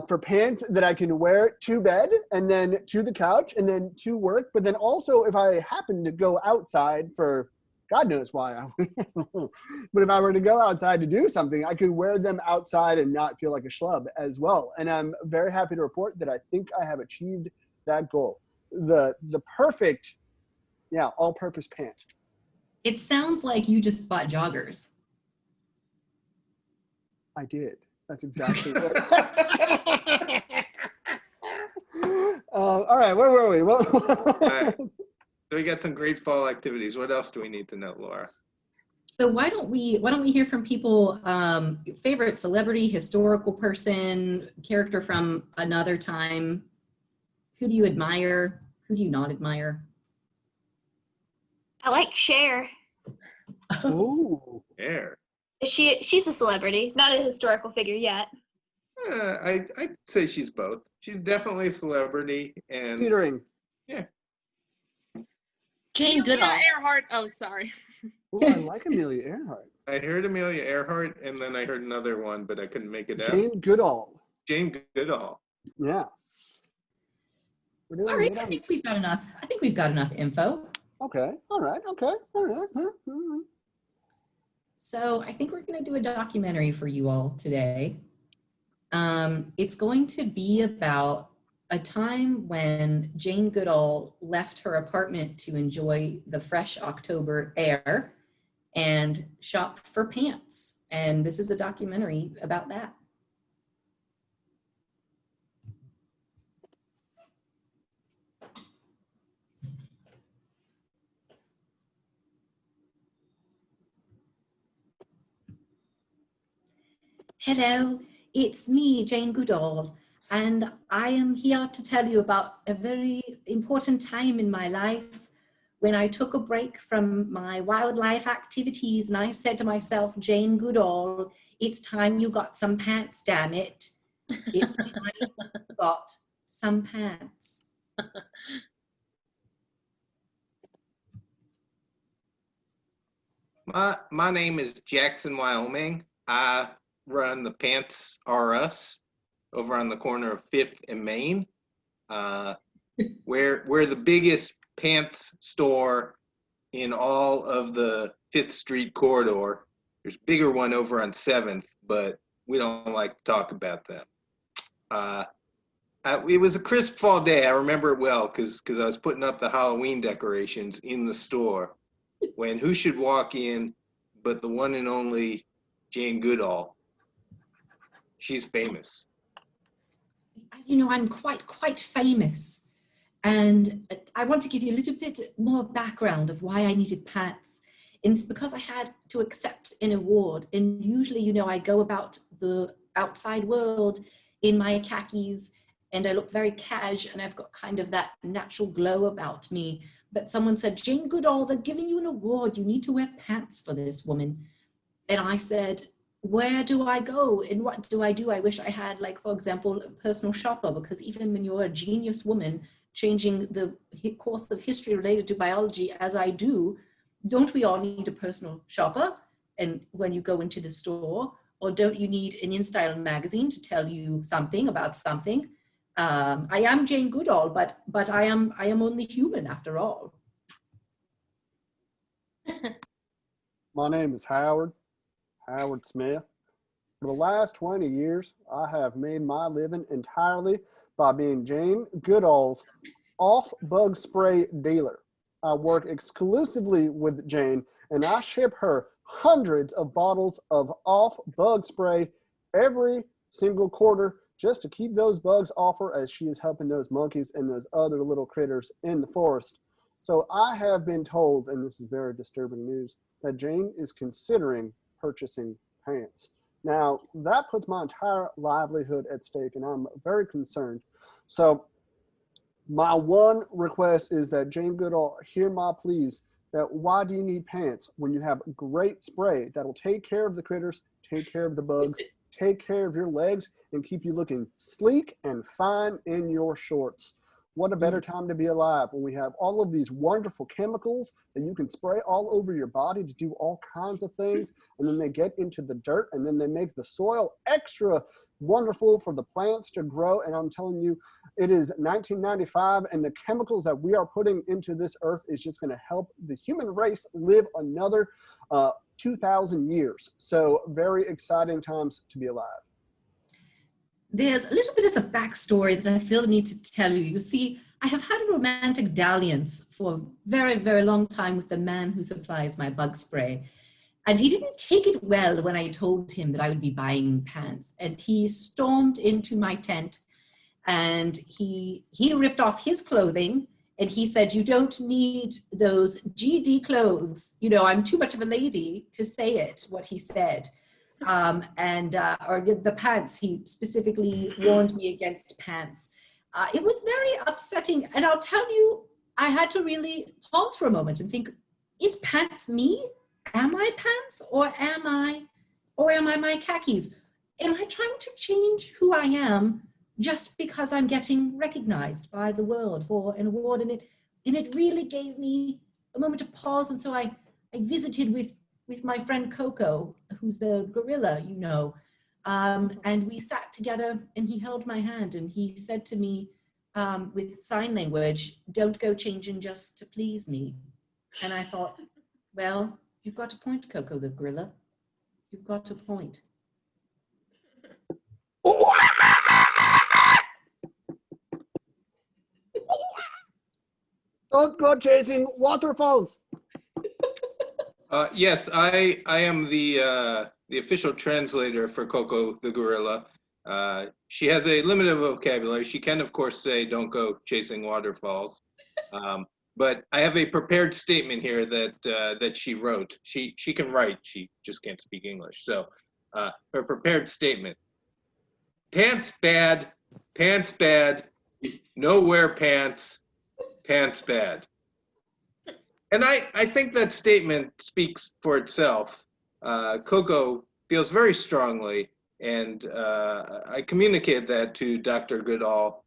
for pants that I can wear to bed, and then to the couch, and then to work. But then also, if I happen to go outside for God knows why, but if I were to go outside to do something, I could wear them outside and not feel like a schlub as well. And I'm very happy to report that I think I have achieved that goal. The perfect, all-purpose pant. It sounds like you just bought joggers. I did. That's exactly what. All right, where were we? All right. So we got some great fall activities. What else do we need to know, Laura? So why don't we hear from people, favorite celebrity, historical person, character from another time? Who do you admire? Who do you not admire? I like Cher. Ooh. Cher. She's a celebrity, not a historical figure yet. I'd say she's both. She's definitely a celebrity, and Petering. Yeah. Jane Goodall. Earhart. Oh, sorry. Oh, I like Amelia Earhart. I heard Amelia Earhart, and then I heard another one, but I couldn't make it out. Jane Goodall. Jane Goodall. Yeah. We're doing All right, good I on- think we've got enough. I think we've got enough info. Okay. All right. Okay. All right. All right. So I think we're going to do a documentary for you all today. It's going to be about a time when Jane Goodall left her apartment to enjoy the fresh October air and shop for pants. And this is a documentary about that. Hello, it's me, Jane Goodall, and I am here to tell you about a very important time in my life when I took a break from my wildlife activities and I said to myself, Jane Goodall, it's time you got some pants, damn it. It's time you got some pants. My name is Jackson, Wyoming. I run the Pants R Us over on the corner of 5th and Main. We're the biggest pants store in all of the 5th Street corridor. There's a bigger one over on 7th, but we don't like to talk about them. It was a crisp fall day. I remember it well because I was putting up the Halloween decorations in the store when who should walk in but the one and only Jane Goodall. She's famous. As you know, I'm quite famous. And I want to give you a little bit more background of why I needed pants. And it's because I had to accept an award. And usually, you know, I go about the outside world in my khakis and I look very cash and I've got kind of that natural glow about me. But someone said, Jane Goodall, they're giving you an award. You need to wear pants for this, woman. And I said, where do I go and what do? I wish I had, like, for example, a personal shopper, because even when you're a genius woman changing the course of history related to biology as I do, don't we all need a personal shopper? And when you go into the store, or don't you need an InStyle magazine to tell you something about something? I am Jane Goodall, but I am only human after all. My name is Howard Smith. For the last 20 years, I have made my living entirely by being Jane Goodall's off-bug spray dealer. I work exclusively with Jane, and I ship her hundreds of bottles of off-bug spray every single quarter just to keep those bugs off her as she is helping those monkeys and those other little critters in the forest. So I have been told, and this is very disturbing news, that Jane is considering purchasing pants. Now, that puts my entire livelihood at stake, and I'm very concerned. So my one request is that Jane Goodall hear my pleas, that why do you need pants when you have great spray that'll take care of the critters, take care of the bugs, take care of your legs, and keep you looking sleek and fine in your shorts. What a better time to be alive when we have all of these wonderful chemicals that you can spray all over your body to do all kinds of things. And then they get into the dirt and then they make the soil extra wonderful for the plants to grow. And I'm telling you, it is 1995 and the chemicals that we are putting into this earth is just going to help the human race live another 2,000 years. So very exciting times to be alive. There's a little bit of a backstory that I feel the need to tell you. You see, I have had a romantic dalliance for a very, very long time with the man who supplies my bug spray. And he didn't take it well when I told him that I would be buying pants. And he stormed into my tent and he ripped off his clothing and he said, you don't need those GD clothes. You know, I'm too much of a lady to say it, what he said. Or the pants, he specifically warned me against pants. It was very upsetting. And I'll tell you, I had to really pause for a moment and think, is pants me? Am I pants or am I my khakis? Am I trying to change who I am just because I'm getting recognized by the world for an award? And it really gave me a moment to pause. And so I visited with my friend Coco, who's the gorilla, you know. And we sat together and he held my hand and he said to me with sign language, "Don't go changing just to please me." And I thought, well, you've got a point, Coco the gorilla. You've got a point. Don't go chasing waterfalls. Yes, I am the official translator for Coco the gorilla. She has a limited vocabulary. She can, of course, say, "Don't go chasing waterfalls." But I have a prepared statement here that she wrote. She can write. She just can't speak English. So her prepared statement: pants bad, no wear pants, pants bad. And I think that statement speaks for itself. Coco feels very strongly, and I communicated that to Dr. Goodall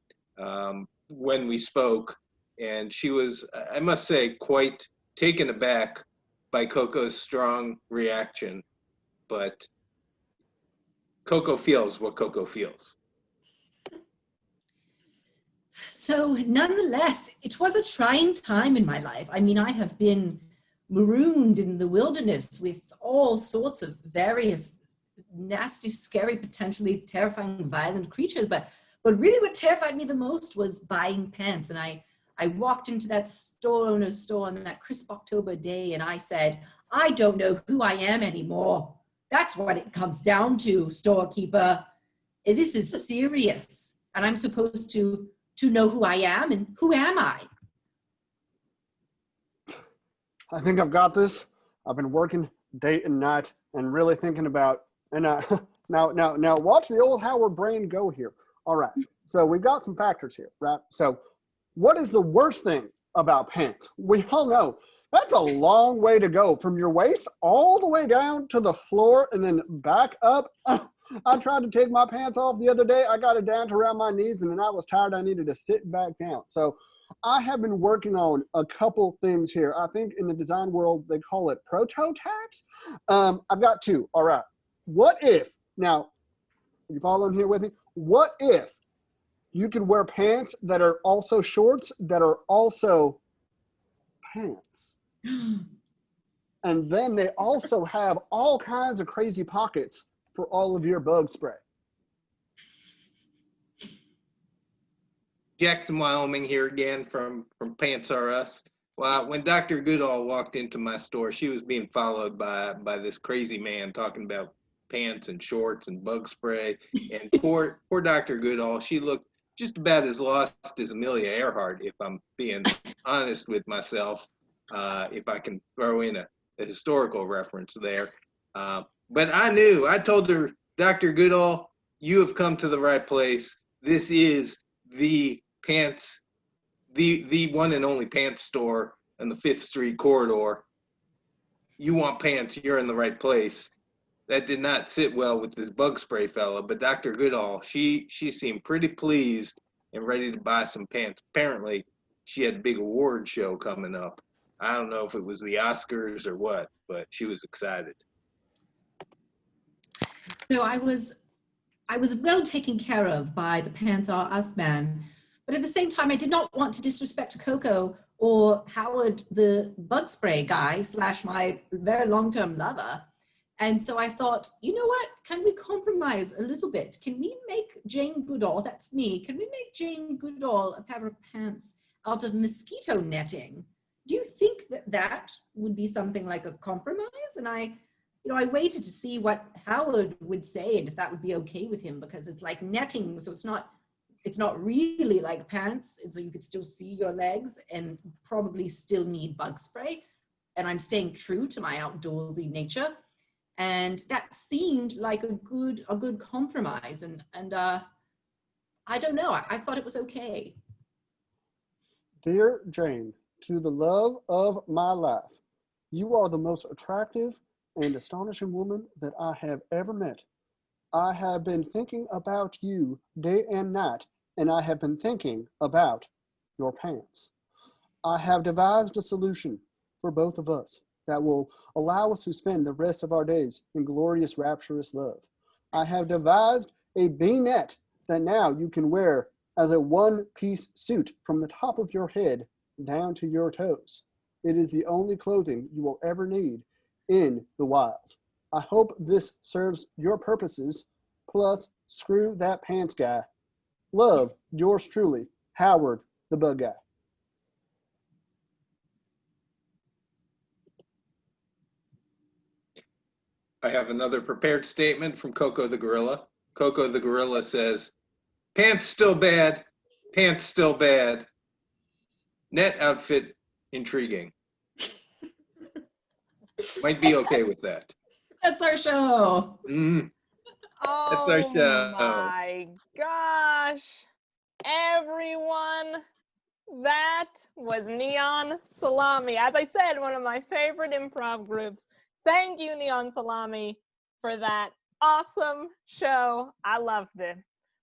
when we spoke, and she was, I must say, quite taken aback by Coco's strong reaction. But Coco feels what Coco feels. So nonetheless, it was a trying time in my life. I mean, I have been marooned in the wilderness with all sorts of various nasty, scary, potentially terrifying, violent creatures. But really what terrified me the most was buying pants. And I walked into that store owner's store on that crisp October day and I said, "I don't know who I am anymore. That's what it comes down to, storekeeper. This is serious. And I'm supposed to know who I am, and who am I?" I think I've got this. I've been working day and night and really thinking about, and now watch the old Howard brain go here. All right, so we've got some factors here, right? So what is the worst thing about pants? We all know that's a long way to go from your waist all the way down to the floor and then back up. I tried to take my pants off the other day. I got it down to around my knees and then I was tired. I needed to sit back down. So I have been working on a couple things here. I think in the design world, they call it prototypes. I've got two. All right. What if, now, you following here with me? What if you could wear pants that are also shorts that are also pants? And then they also have all kinds of crazy pockets for all of your bug spray. Jackson, Wyoming here again from Pants R Us. Well, when Dr. Goodall walked into my store, she was being followed by this crazy man talking about pants and shorts and bug spray. And poor Dr. Goodall, she looked just about as lost as Amelia Earhart, if I'm being honest with myself, if I can throw in a historical reference there. But I told her, "Dr. Goodall, you have come to the right place. This is the pants, the one and only pants store in the 5th Street corridor. You want pants, you're in the right place." That did not sit well with this bug spray fella, but Dr. Goodall, she seemed pretty pleased and ready to buy some pants. Apparently, she had a big award show coming up. I don't know if it was the Oscars or what, but she was excited. So I was well taken care of by the Pants R Us man, but at the same time, I did not want to disrespect Coco or Howard, the bug spray guy / my very long-term lover. And so I thought, you know what? Can we compromise a little bit? Can we make Jane Goodall, that's me, can we make Jane Goodall a pair of pants out of mosquito netting? Do you think that would be something like a compromise? And I waited to see what Howard would say and if that would be okay with him, because it's like netting, so it's not really like pants, and so you could still see your legs and probably still need bug spray. And I'm staying true to my outdoorsy nature. And that seemed like a good compromise. And I don't know, I thought it was okay. Dear Jane, to the love of my life, you are the most attractive and astonishing woman that I have ever met. I have been thinking about you day and night, and I have been thinking about your pants. I have devised a solution. for both of us that will allow us to spend the rest of our days in glorious, rapturous love. I have devised a beanette that now you can wear as a one-piece suit from the top of your head down to your toes. It is the only clothing you will ever need in the wild. I hope this serves your purposes. Plus, screw that pants guy. Love, yours truly, Howard the Bug Guy. I have another prepared statement from Coco the Gorilla. Coco the Gorilla says, pants still bad, pants still bad. Net outfit intriguing. Might be okay with that. That's our show. Mm, Oh our show. my gosh. Everyone, that was Neon Salami. As I said, one of my favorite improv groups. Thank you, Neon Salami, for that awesome show. I loved it.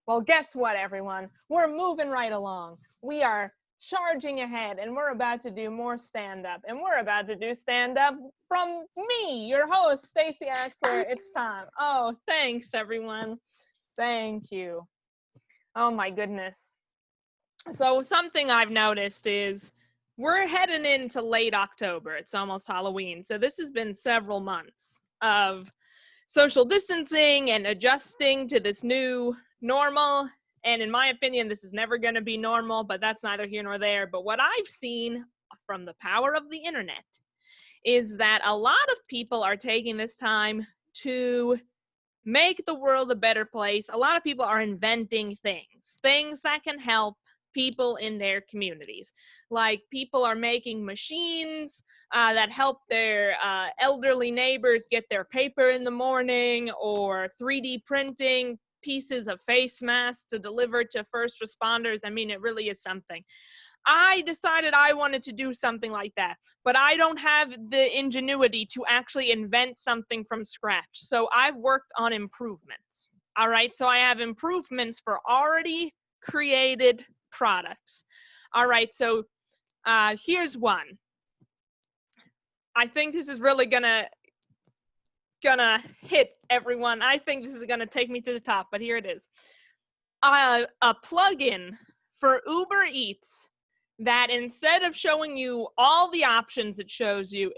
Well, guess what, everyone? We're moving right along. We are charging ahead, and we're about to do more stand-up. And we're about to do stand-up from me, your host, Stacey Axler. It's time. Oh, thanks, everyone. Thank you. Oh, my goodness. So something I've noticed is we're heading into late October. It's almost Halloween. So this has been several months of social distancing and adjusting to this new normal. And in my opinion, this is never going to be normal, but that's neither here nor there. But what I've seen from the power of the internet is that a lot of people are taking this time to make the world a better place. A lot of people are inventing things that can help people in their communities. Like people are making machines that help their elderly neighbors get their paper in the morning, or 3D printing pieces of face masks to deliver to first responders. I mean, it really is something. I decided I wanted to do something like that, but I don't have the ingenuity to actually invent something from scratch. So I've worked on improvements. All right, so I have improvements for already created products. All right, so here's one. I think this is really gonna hit everyone. I think this is gonna take me to the top, but here it is. A plugin for Uber Eats that instead of showing you all the options it shows you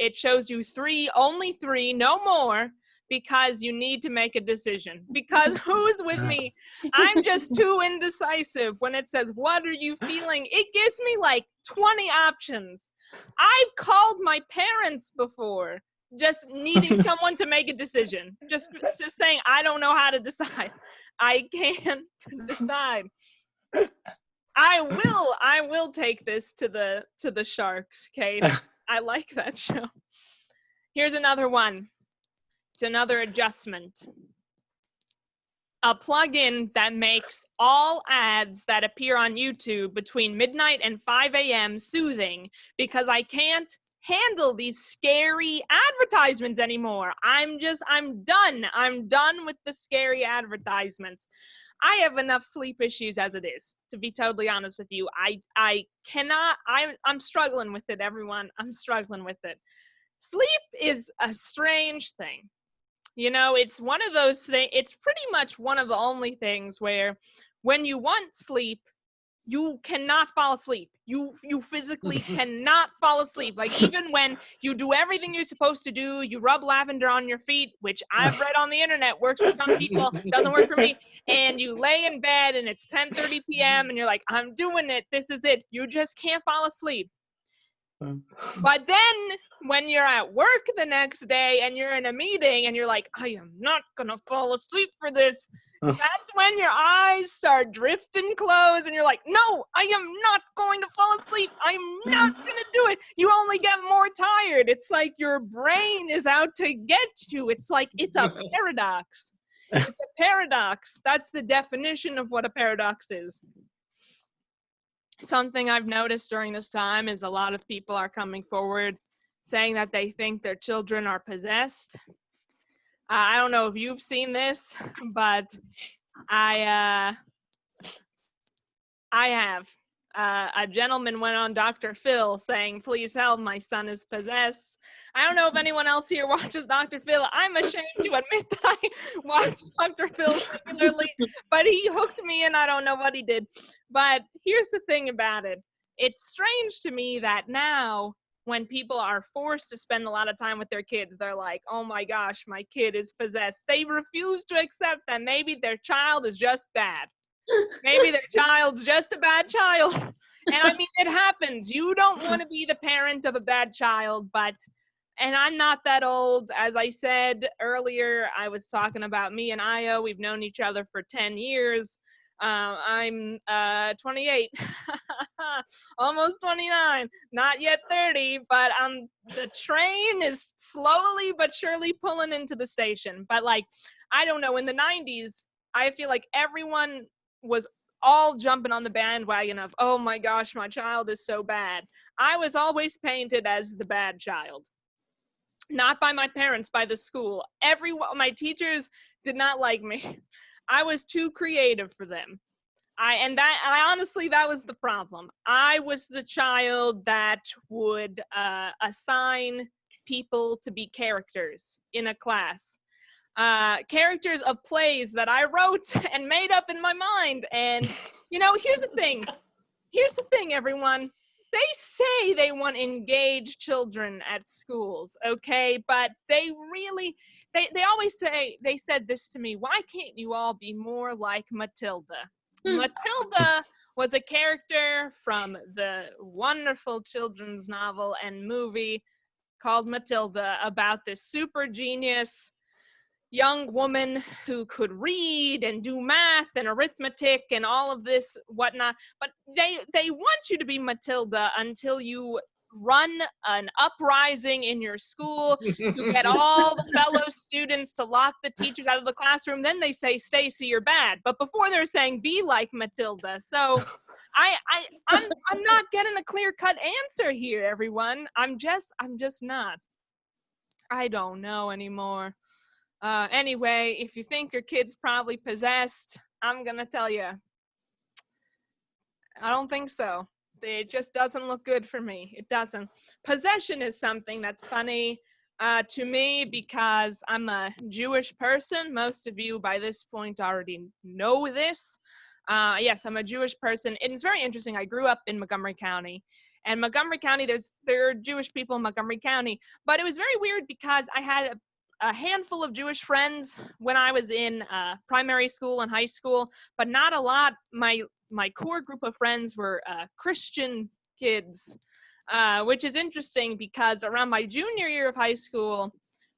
only three, no more, because you need to make a decision. Because who's with me? I'm just too indecisive when it says, what are you feeling? It gives me like 20 options. I've called my parents before, just needing someone to make a decision. Just saying, I don't know how to decide. I can't decide. I will take this to the sharks, Kate. I like that show. Here's another one. It's another adjustment. A plugin that makes all ads that appear on YouTube between midnight and 5 a.m. soothing, because I can't handle these scary advertisements anymore. I'm done. I'm done with the scary advertisements. I have enough sleep issues as it is, to be totally honest with you. I'm struggling with it, everyone. I'm struggling with it. Sleep is a strange thing. You know, it's one of those things, it's pretty much one of the only things where when you want sleep, you cannot fall asleep. You physically cannot fall asleep. Like, even when you do everything you're supposed to do, you rub lavender on your feet, which I've read on the internet works for some people, doesn't work for me, and you lay in bed and it's 10:30 p.m. and you're like, I'm doing it, this is it. You just can't fall asleep. But then when you're at work the next day and you're in a meeting and you're like, I am not gonna fall asleep for this, that's when your eyes start drifting close and you're like, no, I am not going to fall asleep. I'm not gonna do it. You only get more tired. It's like your brain is out to get you. It's like, it's a paradox. It's a paradox. That's the definition of what a paradox is. Something I've noticed during this time is a lot of people are coming forward saying that they think their children are possessed. I don't know if you've seen this, but I have. a gentleman went on Dr. Phil saying, please help, my son is possessed. I don't know if anyone else here watches Dr. Phil. I'm ashamed to admit that I watch Dr. Phil regularly, but he hooked me and I don't know what he did. But here's the thing about it. It's strange to me that now when people are forced to spend a lot of time with their kids, they're like, oh my gosh, my kid is possessed. They refuse to accept that maybe their child is just bad. Maybe their child's just a bad child. And I mean, it happens. You don't want to be the parent of a bad child, and I'm not that old. As I said earlier, I was talking about me and Io. We've known each other for 10 years. I'm 28, almost 29, not yet 30, but the train is slowly but surely pulling into the station. But like, I don't know, in the 90s, I feel like everyone was all jumping on the bandwagon of, oh my gosh, my child is so bad. I was always painted as the bad child. Not by my parents, by the school. My teachers did not like me. I was too creative for them. I honestly, that was the problem. I was the child that would assign people to be characters in a class. Characters of plays that I wrote and made up in my mind. And, you know, here's the thing. Here's the thing, everyone. They say they want engaged children at schools, okay? But they really, they always say, they said this to me, why can't you all be more like Matilda? Matilda was a character from the wonderful children's novel and movie called Matilda, about this super genius young woman who could read and do math and arithmetic and all of this whatnot. But they want you to be Matilda until you run an uprising in your school, you get all the fellow students to lock the teachers out of the classroom. Then they say, Stacey, you're bad. But before they're saying, be like Matilda. So I'm not getting a clear-cut answer here, everyone. I'm just not. I don't know anymore. Anyway, if you think your kid's probably possessed, I'm gonna tell you, I don't think so. It just doesn't look good for me. It doesn't. Possession is something that's funny to me because I'm a Jewish person. Most of you by this point already know this. Yes, I'm a Jewish person. And it's very interesting. I grew up in Montgomery County. And Montgomery County, there are Jewish people in Montgomery County. But it was very weird because I had a handful of Jewish friends when I was in primary school and high school, but not a lot. My core group of friends were Christian kids, which is interesting because around my junior year of high school,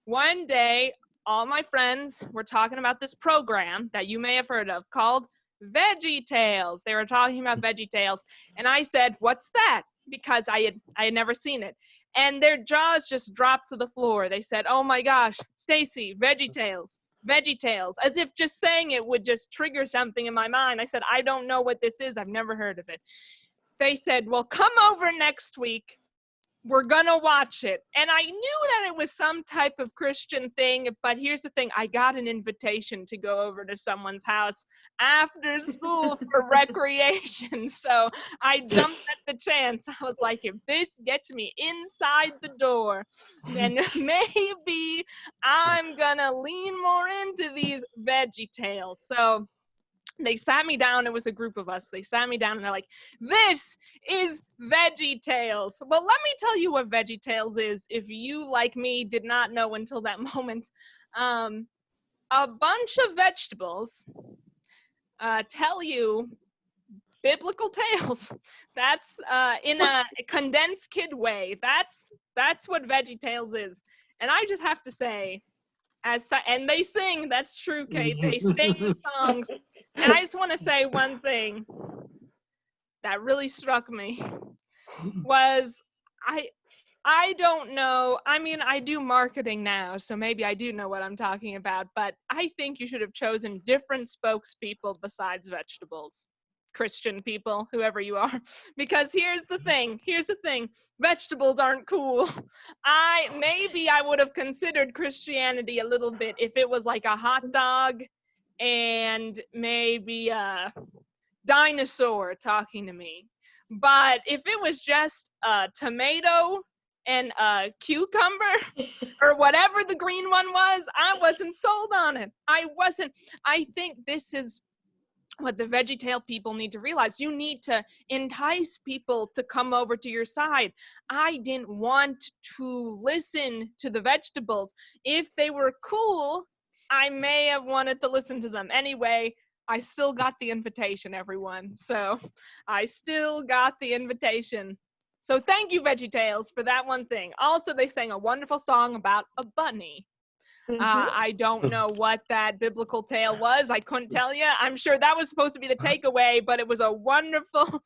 one day, all my friends were talking about this program that you may have heard of called Veggie Tales. They were talking about Veggie Tales, and I said, what's that? Because I had never seen it. And their jaws just dropped to the floor. They said, oh my gosh, Stacey, Veggie Tales, as if just saying it would just trigger something in my mind. I said, I don't know what this is. I've never heard of it. They said, well, come over next week. We're gonna watch it. And I knew that it was some type of Christian thing, but here's the thing, I got an invitation to go over to someone's house after school for recreation. So I jumped at the chance. I was like, if this gets me inside the door, then maybe I'm gonna lean more into these Veggie Tales. So they sat me down. It was a group of us. They sat me down and they're like, this is Veggie Tales. Well, let me tell you what Veggie Tales is if you, like me, did not know until that moment. A bunch of vegetables tell you biblical tales. That's in a condensed kid way. That's what Veggie Tales is. And I just have to say, and they sing, that's true, Kate. They sing the songs. And I just want to say one thing that really struck me was I don't know. I mean, I do marketing now, so maybe I do know what I'm talking about, but I think you should have chosen different spokespeople besides vegetables. Christian people, whoever you are, because here's the thing, vegetables aren't cool. Maybe I would have considered Christianity a little bit if it was like a hot dog and maybe a dinosaur talking to me. But if it was just a tomato and a cucumber or whatever the green one was, I wasn't sold on it. I wasn't. I think this is what the VeggieTale people need to realize. You need to entice people to come over to your side. I didn't want to listen to the vegetables. If they were cool, I may have wanted to listen to them. Anyway, I still got the invitation, everyone. So I still got the invitation. So thank you, VeggieTales, for that one thing. Also, they sang a wonderful song about a bunny. I don't know what that biblical tale was. I couldn't tell you. I'm sure that was supposed to be the takeaway, but it was a wonderful,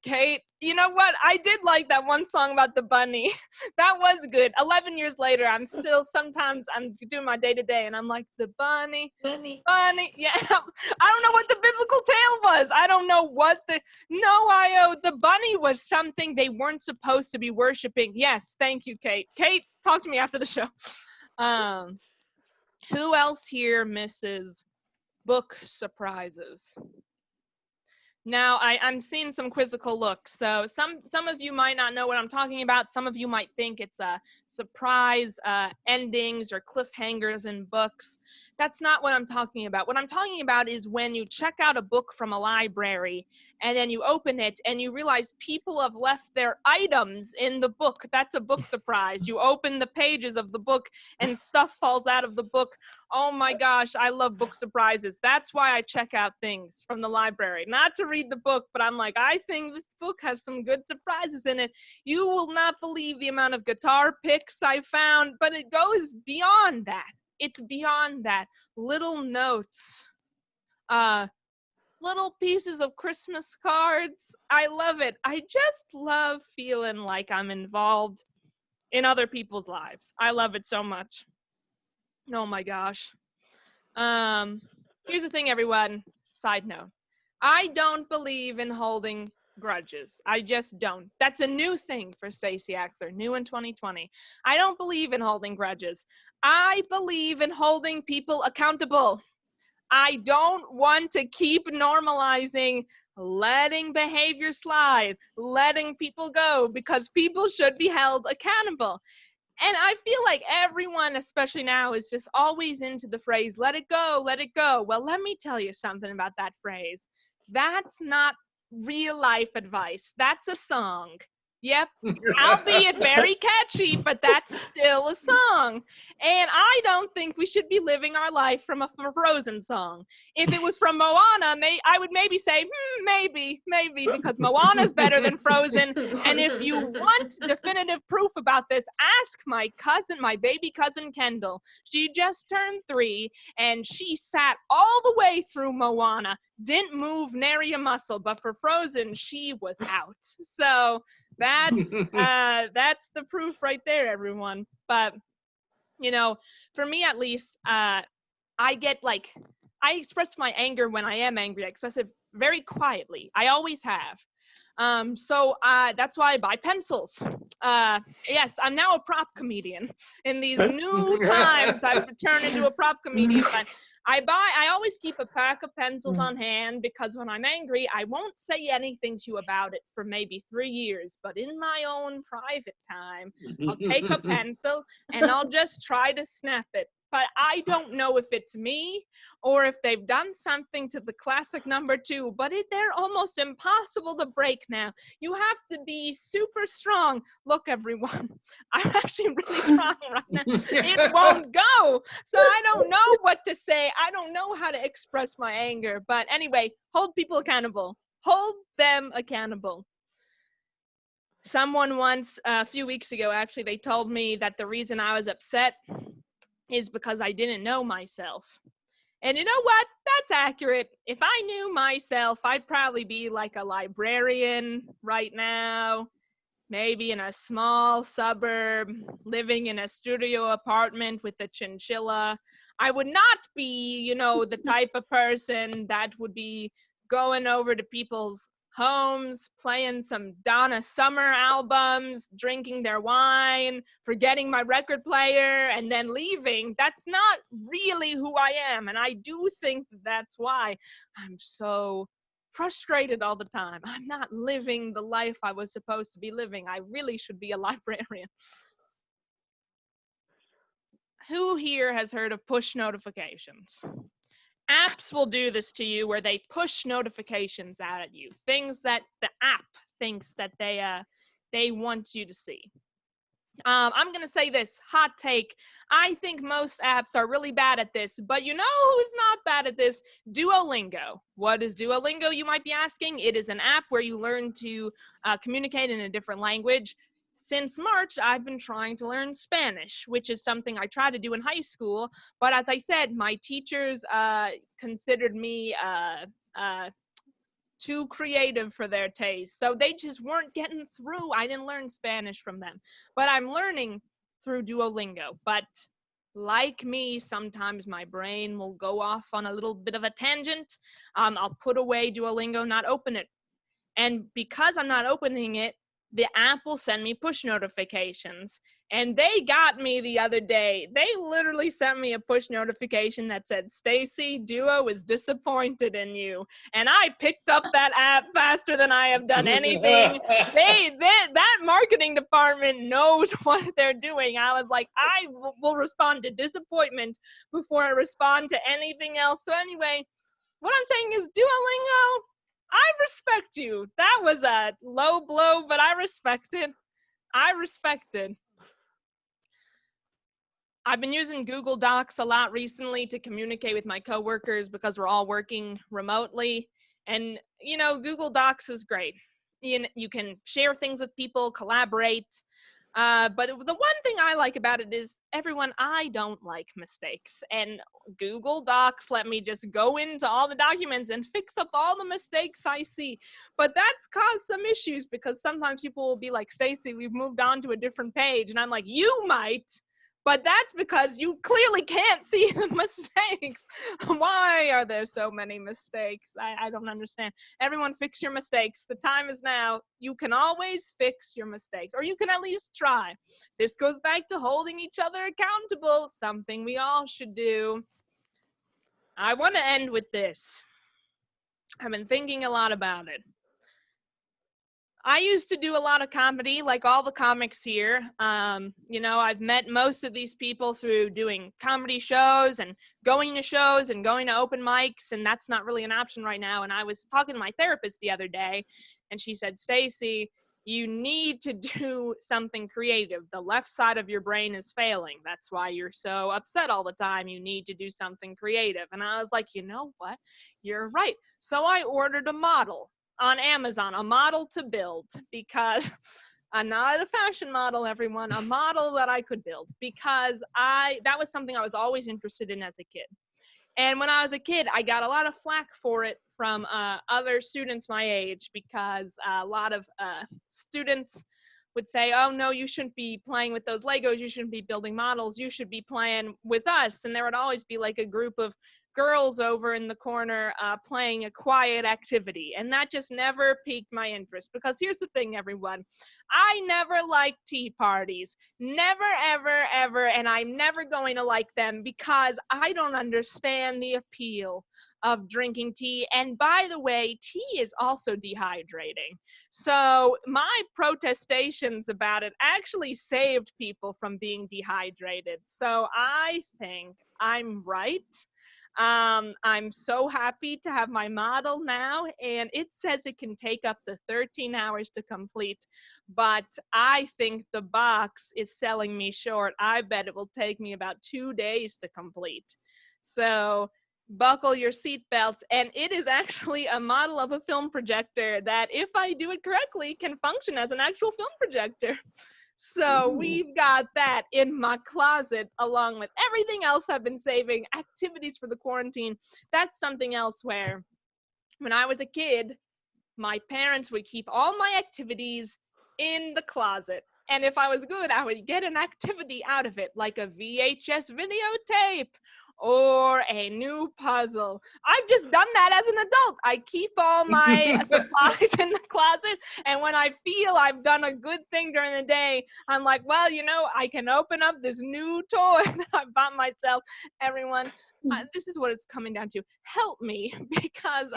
Kate. You know what? I did like that one song about the bunny. That was good. 11 years later, sometimes I'm doing my day-to-day and I'm like, the bunny. Yeah. I don't know what the biblical tale was. I don't know what the bunny was something they weren't supposed to be worshiping. Yes. Thank you, Kate. Kate, talk to me after the show. Who else here misses book surprises? Now, I'm seeing some quizzical looks. So some of you might not know what I'm talking about. Some of you might think it's a surprise endings or cliffhangers in books. That's not what I'm talking about. What I'm talking about is when you check out a book from a library and then you open it and you realize people have left their items in the book. That's a book surprise. You open the pages of the book and stuff falls out of the book. Oh my gosh, I love book surprises. That's why I check out things from the library. Not to read the book, but I'm like, I think this book has some good surprises in it. You will not believe the amount of guitar picks I found, but it goes beyond that. It's beyond that. Little notes, little pieces of Christmas cards. I love it. I just love feeling like I'm involved in other people's lives. I love it so much. Oh my gosh. Here's the thing, everyone. Side note. I don't believe in holding grudges. I just don't. That's a new thing for Stacey Axler, new in 2020. I don't believe in holding grudges. I believe in holding people accountable. I don't want to keep normalizing letting behavior slide, letting people go, because people should be held accountable. And I feel like everyone, especially now, is just always into the phrase, let it go, let it go. Well, let me tell you something about that phrase. That's not real life advice. That's a song. Yep, albeit very catchy, but that's still a song. And I don't think we should be living our life from a Frozen song. If it was from Moana, I would maybe say, maybe, because Moana's better than Frozen. And if you want definitive proof about this, ask my baby cousin Kendall. She just turned 3, and she sat all the way through Moana, didn't move nary a muscle, but for Frozen, she was out. So that's the proof right there, everyone. But for me at least, I express my anger when I am angry. I express it very quietly. I always have. So that's why I buy pencils. Yes, I'm now a prop comedian. In these new times, I've turned into a prop comedian. But I always keep a pack of pencils on hand, because when I'm angry, I won't say anything to you about it for maybe 3 years. But in my own private time, I'll take a pencil and I'll just try to snap it. But I don't know if it's me or if they've done something to the classic number 2, but they're almost impossible to break now. You have to be super strong. Look, everyone, I'm actually really strong right now. It won't go. So I don't know what to say. I don't know how to express my anger. But anyway, hold people accountable. Hold them accountable. Someone once, a few weeks ago, actually, they told me that the reason I was upset is because I didn't know myself. And you know what? That's accurate. If I knew myself, I'd probably be like a librarian right now, maybe in a small suburb, living in a studio apartment with a chinchilla. I would not be, the type of person that would be going over to people's homes, playing some Donna Summer albums, drinking their wine, forgetting my record player, and then leaving. That's not really who I am. And I do think that's why I'm so frustrated all the time. I'm not living the life I was supposed to be living. I really should be a librarian. Who here has heard of push notifications? Apps will do this to you where they push notifications out at you, things that the app thinks that they want you to see. I'm going to say this, hot take. I think most apps are really bad at this, but you know who's not bad at this? Duolingo. What is Duolingo, you might be asking? It is an app where you learn to communicate in a different language. Since March, I've been trying to learn Spanish, which is something I tried to do in high school. But as I said, my teachers considered me too creative for their taste. So they just weren't getting through. I didn't learn Spanish from them. But I'm learning through Duolingo. But like me, sometimes my brain will go off on a little bit of a tangent. I'll put away Duolingo, not open it. And because I'm not opening it, the app will send me push notifications. And they got me the other day. They literally sent me a push notification that said, Stacey, Duo is disappointed in you. And I picked up that app faster than I have done anything. That marketing department knows what they're doing. I was like, I will respond to disappointment before I respond to anything else. So anyway, what I'm saying is Duolingo, I respect you. That was a low blow, but I respect it. I respect it. I've been using Google Docs a lot recently to communicate with my coworkers because we're all working remotely. And, you know, Google Docs is great. You can share things with people, collaborate. But the one thing I like about it is, everyone, I don't like mistakes. And Google Docs let me just go into all the documents and fix up all the mistakes I see. But that's caused some issues because sometimes people will be like, Stacey, we've moved on to a different page. And I'm like, you might. But that's because you clearly can't see the mistakes. Why are there so many mistakes? I don't understand. Everyone fix your mistakes. The time is now. You can always fix your mistakes, or you can at least try. This goes back to holding each other accountable, something we all should do. I want to end with this. I've been thinking a lot about it. I used to do a lot of comedy, like all the comics here. You know, I've met most of these people through doing comedy shows and going to shows and going to open mics, and that's not really an option right now. And I was talking to my therapist the other day, and she said, Stacey, you need to do something creative. The left side of your brain is failing. That's why you're so upset all the time. You need to do something creative. And I was like, you know what? You're right. So I ordered a model on Amazon, a model to build, because I'm not a fashion model, everyone, a model that I could build, because that was something I was always interested in as a kid. And when I was a kid, I got a lot of flack for it from other students my age, because a lot of students would say, oh no, you shouldn't be playing with those Legos, you shouldn't be building models, you should be playing with us. And there would always be like a group of girls over in the corner playing a quiet activity, and that just never piqued my interest. Because here's the thing, everyone, I never liked tea parties, never, ever, ever, and I'm never going to like them, because I don't understand the appeal of drinking tea. And by the way, tea is also dehydrating. So my protestations about it actually saved people from being dehydrated. So I think I'm right. I'm so happy to have my model now, and it says it can take up to 13 hours to complete, but I think the box is selling me short. I bet it will take me about 2 days to complete. So buckle your seatbelts, and it is actually a model of a film projector that, if I do it correctly, can function as an actual film projector. So we've got that in my closet, along with everything else I've been saving, activities for the quarantine. That's something else where, when I was a kid, my parents would keep all my activities in the closet. And if I was good, I would get an activity out of it, like a VHS videotape or a new puzzle. I've just done that as an adult. I keep all my supplies in the closet, and when I feel I've done a good thing during the day, I'm like, well, you know, I can open up this new toy that I bought myself. Everyone, this is what it's coming down to. Help me, because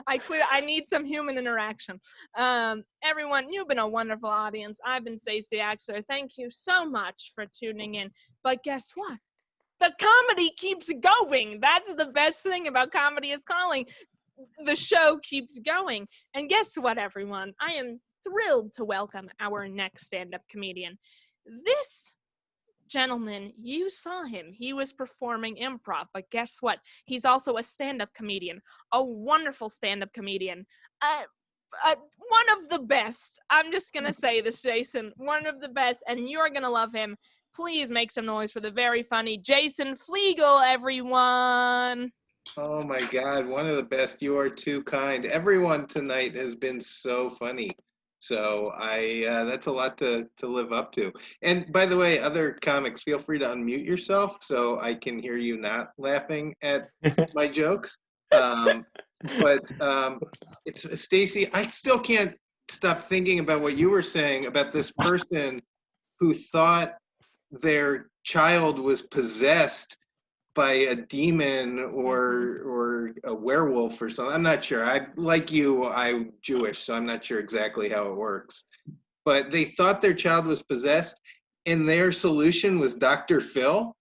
I need some human interaction. Everyone, you've been a wonderful audience. I've been Stacey Axler. Thank you so much for tuning in. But guess what? The comedy keeps going. That's the best thing about Comedy is Calling. The show keeps going. And guess what, everyone? I am thrilled to welcome our next stand-up comedian. This gentleman, you saw him. He was performing improv, but guess what? He's also a stand-up comedian, a wonderful stand-up comedian, one of the best. I'm just going to say this, Jason, one of the best, and you're going to love him. Please make some noise for the very funny Jason Fliegle, everyone. Oh my God, one of the best. You are too kind. Everyone tonight has been so funny. So that's a lot to live up to. And by the way, other comics, feel free to unmute yourself so I can hear you not laughing at my jokes. It's Stacey, I still can't stop thinking about what you were saying about this person who thought their child was possessed by a demon or a werewolf or something. I'm not sure. I'm Jewish, so I'm not sure exactly how it works. But they thought their child was possessed, and their solution was Dr. Phil.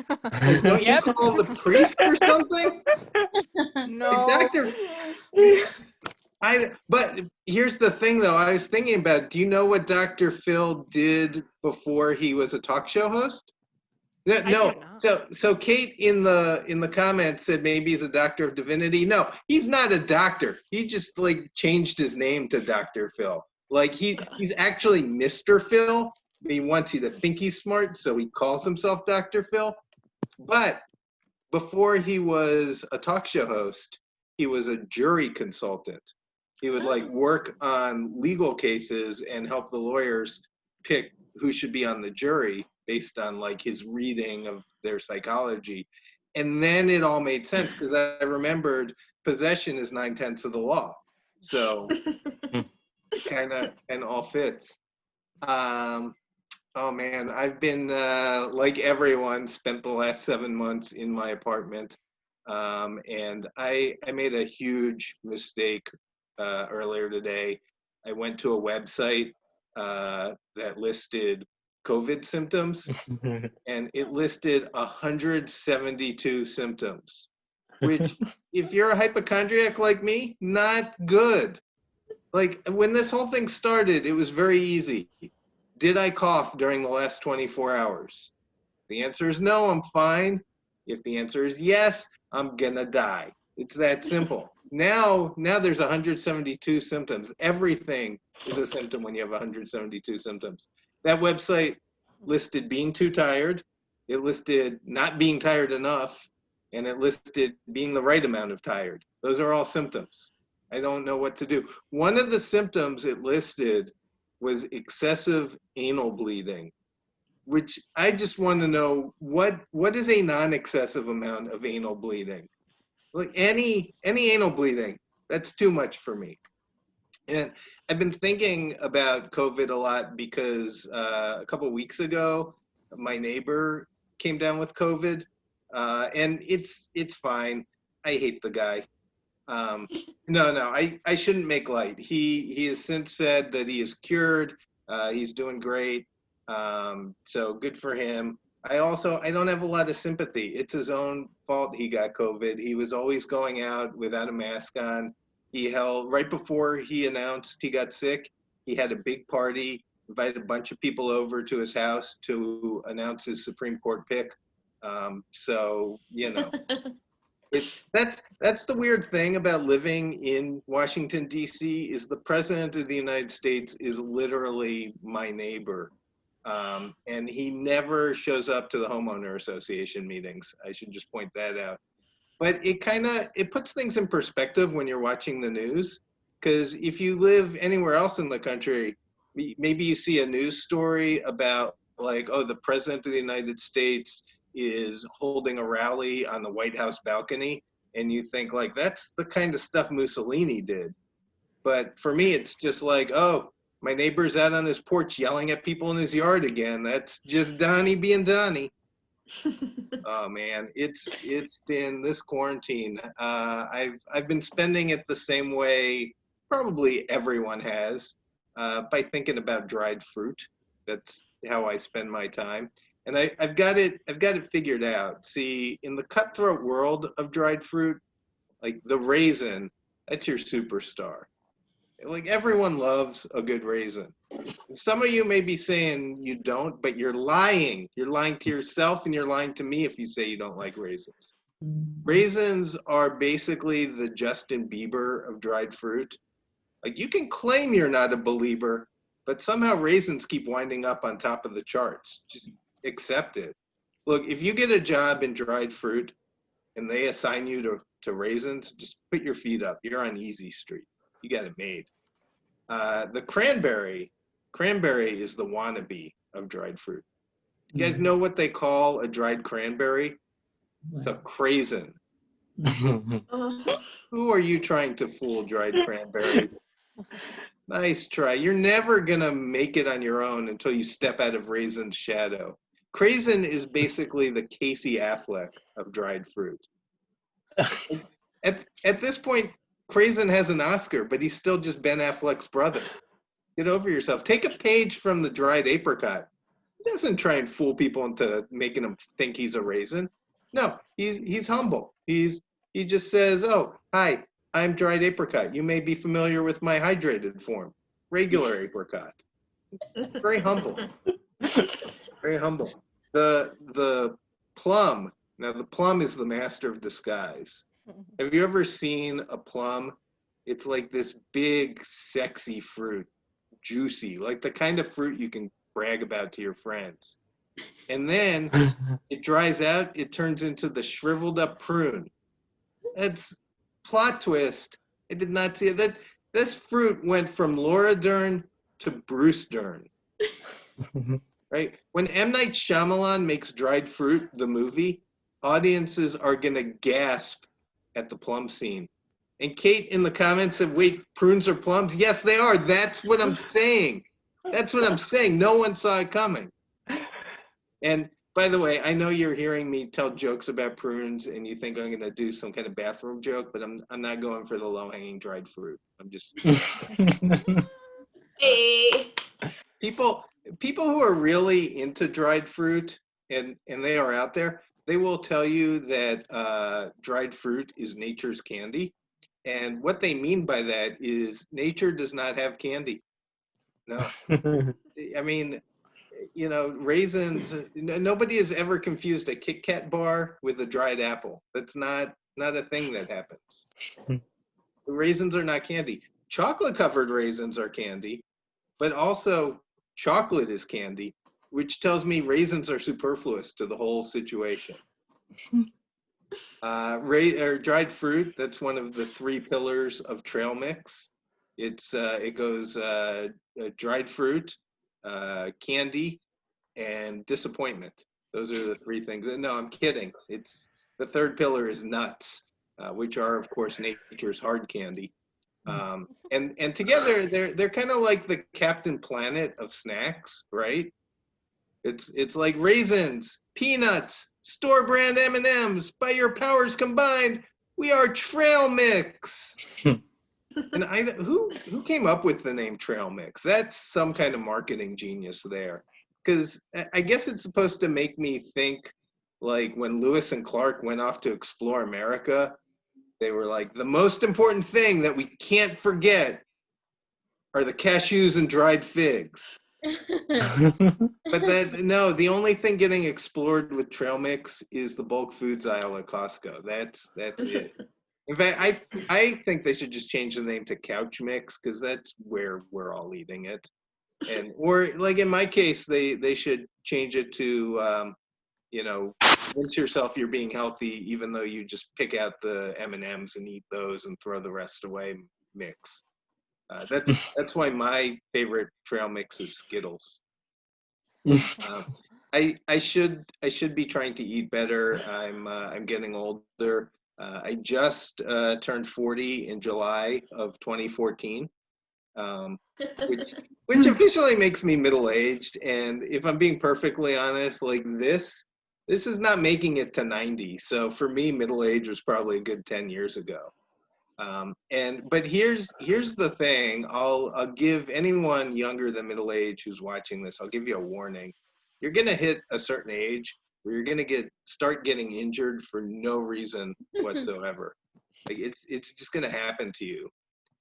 Like, don't you call the priest or something? No. But here's the thing, though. I was thinking about, do you know what Dr. Phil did before he was a talk show host? No. So Kate in the comments said maybe he's a doctor of divinity. No, he's not a doctor. He just changed his name to Dr. Phil. He's actually Mr. Phil. He wants you to think he's smart, so he calls himself Dr. Phil. But before he was a talk show host, he was a jury consultant. He would work on legal cases and help the lawyers pick who should be on the jury based on his reading of their psychology. And then it all made sense because I remembered possession is 9/10 of the law. So it kind of all fits. Oh man, I've been, like everyone, spent the last 7 months in my apartment. And I made a huge mistake earlier today. I went to a website that listed COVID symptoms, and it listed 172 symptoms, which if you're a hypochondriac like me, not good. When this whole thing started, it was very easy. Did I cough during the last 24 hours? The answer is no, I'm fine. If the answer is yes, I'm gonna die. It's that simple. Now there's 172 symptoms. Everything is a symptom when you have 172 symptoms. That website listed being too tired, it listed not being tired enough, and it listed being the right amount of tired. Those are all symptoms. I don't know what to do. One of the symptoms it listed was excessive anal bleeding, which I just want to know what is a non-excessive amount of anal bleeding? Any anal bleeding, that's too much for me. And I've been thinking about COVID a lot because a couple of weeks ago, my neighbor came down with COVID, and it's fine. I hate the guy. No, I shouldn't make light. He has since said that he is cured. He's doing great. So good for him. I don't have a lot of sympathy. It's his own fault he got COVID. He was always going out without a mask on. Right before he announced he got sick, he had a big party, invited a bunch of people over to his house to announce his Supreme Court pick. So, that's the weird thing about living in Washington, D.C. is the president of the United States is literally my neighbor. And he never shows up to the homeowner association meetings. I should just point that out. But it puts things in perspective when you're watching the news, because if you live anywhere else in the country, maybe you see a news story about the president of the United States is holding a rally on the White House balcony, and you think that's the kind of stuff Mussolini did. But for me, it's just my neighbor's out on his porch yelling at people in his yard again. That's just Donnie being Donnie. Oh man, it's been this quarantine. I've been spending it the same way probably everyone has, by thinking about dried fruit. That's how I spend my time, and I've got it figured out. See, in the cutthroat world of dried fruit, like the raisin, that's your superstar. Like everyone loves a good raisin. Some of you may be saying you don't, but you're lying. You're lying to yourself and you're lying to me if you say you don't like raisins. Raisins are basically the Justin Bieber of dried fruit. Like you can claim you're not a believer, but somehow raisins keep winding up on top of the charts. Just accept it. Look, if you get a job in dried fruit and they assign you to raisins, just put your feet up. You're on easy street. You got it made. The cranberry is the wannabe of dried fruit. You guys know what they call a dried cranberry? It's a craisin. Who are you trying to fool, dried cranberry? Nice try. You're never gonna make it on your own until you step out of raisin's shadow. Craisin is basically the Casey Affleck of dried fruit. At this point, Craisin has an Oscar, but he's still just Ben Affleck's brother. Get over yourself. Take a page from the dried apricot. He doesn't try and fool people into making them think he's a raisin. No, he's humble. He just says, "Oh, hi, I'm dried apricot. You may be familiar with my hydrated form, regular apricot." Very humble. Very humble. The plum. Now the plum is the master of disguise. Have you ever seen a plum? It's like this big, sexy fruit, juicy, like the kind of fruit you can brag about to your friends. And then it dries out, it turns into the shriveled up prune. That's plot twist. I did not see it. This fruit went from Laura Dern to Bruce Dern. Right? When M. Night Shyamalan makes Dried Fruit, the movie, audiences are going to gasp at the plum scene. And Kate in the comments said, wait, prunes are plums? Yes, they are. That's what I'm saying. That's what I'm saying. No one saw it coming. And by the way, I know you're hearing me tell jokes about prunes and you think I'm going to do some kind of bathroom joke, but I'm not going for the low-hanging dried fruit. I'm just... Hey. People who are really into dried fruit, and they are out there, they will tell you that dried fruit is nature's candy. And what they mean by that is nature does not have candy. No. I mean, you know, raisins, nobody has ever confused a Kit Kat bar with a dried apple. That's not a thing that happens. Raisins are not candy. Chocolate covered raisins are candy, but also chocolate is candy, which tells me raisins are superfluous to the whole situation. Dried fruit, that's one of the 3 pillars of trail mix. It goes dried fruit, candy, and disappointment. Those are the 3 things. No, I'm kidding. It's the 3rd pillar is nuts, which are of course nature's hard candy. And together they're kind of like the Captain Planet of snacks, right? It's like raisins, peanuts, store brand M&Ms. By your powers combined, we are trail mix. And who came up with the name trail mix? That's some kind of marketing genius there, because I guess it's supposed to make me think like when Lewis and Clark went off to explore America. They were like, the most important thing that we can't forget are the cashews and dried figs. But the only thing getting explored with trail mix is the bulk foods aisle at Costco. That's it. In fact, I think they should just change the name to couch mix, because that's where we're all eating it. Or like in my case, they should change it to convince yourself you're being healthy, even though you just pick out the M&Ms and eat those and throw the rest away mix. That's why my favorite trail mix is Skittles. I should be trying to eat better. I'm getting older. I just turned 40 in July of 2014, which officially makes me middle-aged. And if I'm being perfectly honest, like this This is not making it to 90. So for me, middle age was probably a good 10 years ago. But here's the thing. I'll give anyone younger than middle age who's watching this, I'll give you a warning. You're gonna hit a certain age where you're gonna start getting injured for no reason whatsoever. Like it's just gonna happen to you.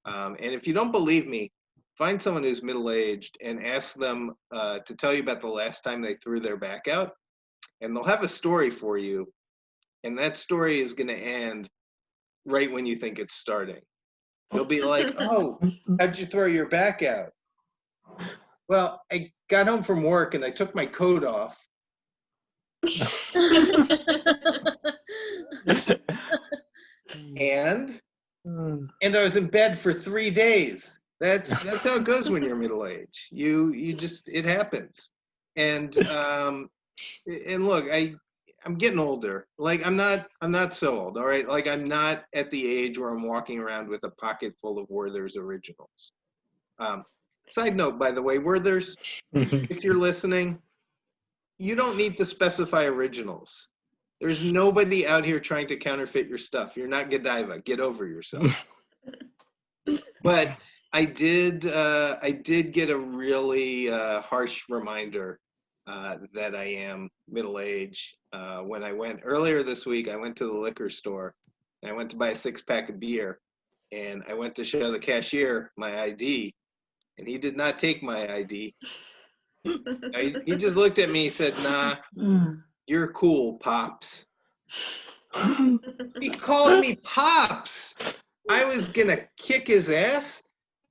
And if you don't believe me, find someone who's middle aged and ask them to tell you about the last time they threw their back out, and they'll have a story for you, and that story is gonna end right when you think it's starting. They'll be like, "Oh, how'd you throw your back out?" Well, I got home from work and I took my coat off. and I was in bed for 3 days. That's how it goes when you're middle age. You just, it happens. And look, I'm getting older. Like I'm not so old, all right? Like I'm not at the age where I'm walking around with a pocket full of Werther's originals. Side note, by the way, Werther's, if you're listening, you don't need to specify originals. There's nobody out here trying to counterfeit your stuff. You're not Godiva. Get over yourself. But I did get a really harsh reminder that I am middle-aged. When I went earlier this week, I went to the liquor store and I went to buy a 6-pack of beer, and I went to show the cashier my ID, and he did not take my ID. He just looked at me and said, "Nah, you're cool, Pops." He called me Pops. I was gonna kick his ass,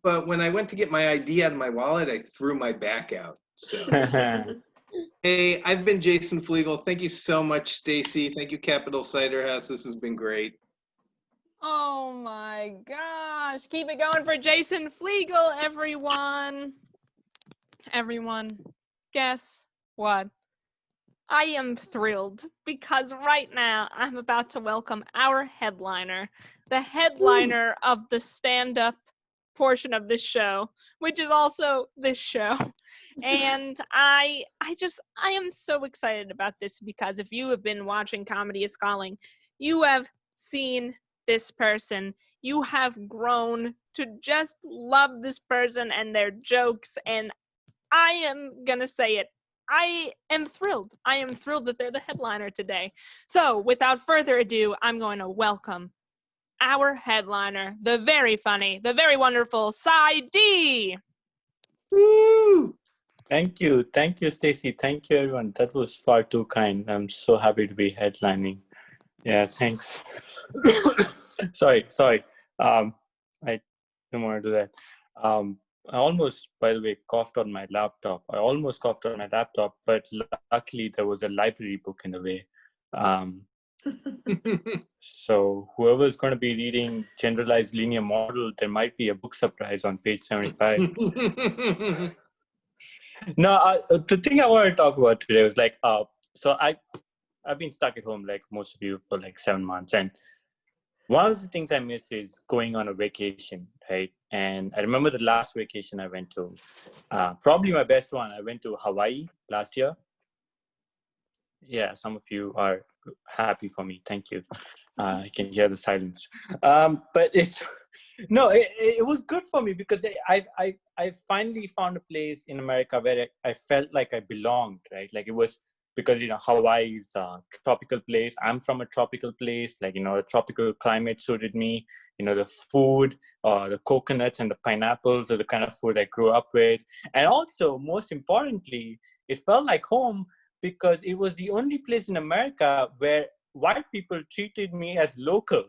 but when I went to get my ID out of my wallet, I threw my back out. So. Hey, I've been Jason Fliegle. Thank you so much, Stacey. Thank you, Capital Cider House. This has been great. Oh my gosh. Keep it going for Jason Fliegle, everyone. Everyone, guess what? I am thrilled because right now I'm about to welcome our headliner, the headliner of the stand-up portion of this show, which is also this show. And I am so excited about this because if you have been watching Comedy is Calling, you have seen this person. You have grown to just love this person and their jokes, and I am gonna say it. I am thrilled. I am thrilled that they're the headliner today. So without further ado, I'm going to welcome our headliner, the very funny, the very wonderful Cy D. Woo! Thank you, Stacey. Thank you, everyone. That was far too kind. I'm so happy to be headlining. Yeah, thanks. Sorry. I don't want to do that. I almost, by the way, coughed on my laptop. But luckily there was a library book in the way. So whoever's going to be reading Generalized Linear Model, there might be a book surprise on page 75. No, the thing I want to talk about today was like, so I've been stuck at home like most of you for like 7 months, and one of the things I miss is going on a vacation, right? And I remember the last vacation I went to, probably my best one. I went to Hawaii last year. Yeah, some of you are happy for me. Thank you. I can hear the silence. But it was good for me because I finally found a place in America where I felt like I belonged, right? Like it was because, Hawaii is a tropical place. I'm from a tropical place. Like, the tropical climate suited me. The food, the coconuts and the pineapples are the kind of food I grew up with. And also, most importantly, it felt like home because it was the only place in America where white people treated me as local.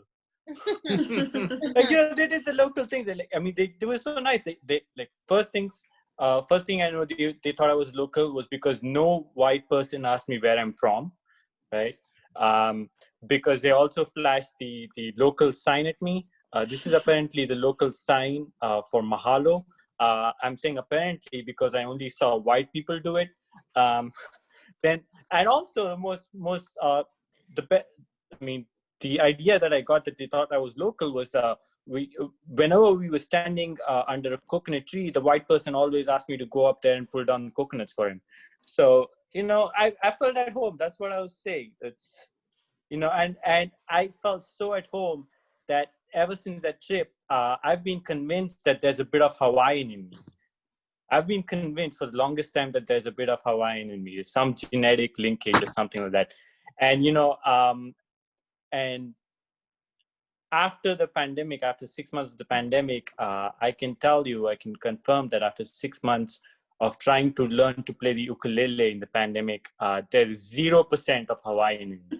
Like, they did the local things. They were so nice. They like first thing I know they thought I was local was because no white person asked me where I'm from, right? Because they also flashed the local sign at me. This is apparently the local sign for Mahalo. I'm saying apparently because I only saw white people do it. And also the idea that I got that they thought I was local was whenever we were standing under a coconut tree, the white person always asked me to go up there and pull down coconuts for him. So I felt at home. That's what I was saying. It's, and I felt so at home that ever since that trip, I've been convinced that there's a bit of Hawaiian in me. I've been convinced for the longest time that there's a bit of Hawaiian in me. There's some genetic linkage or something like that. And, and after the pandemic, after 6 months of the pandemic, I can confirm that after 6 months of trying to learn to play the ukulele in the pandemic, there is 0% of Hawaiian in me.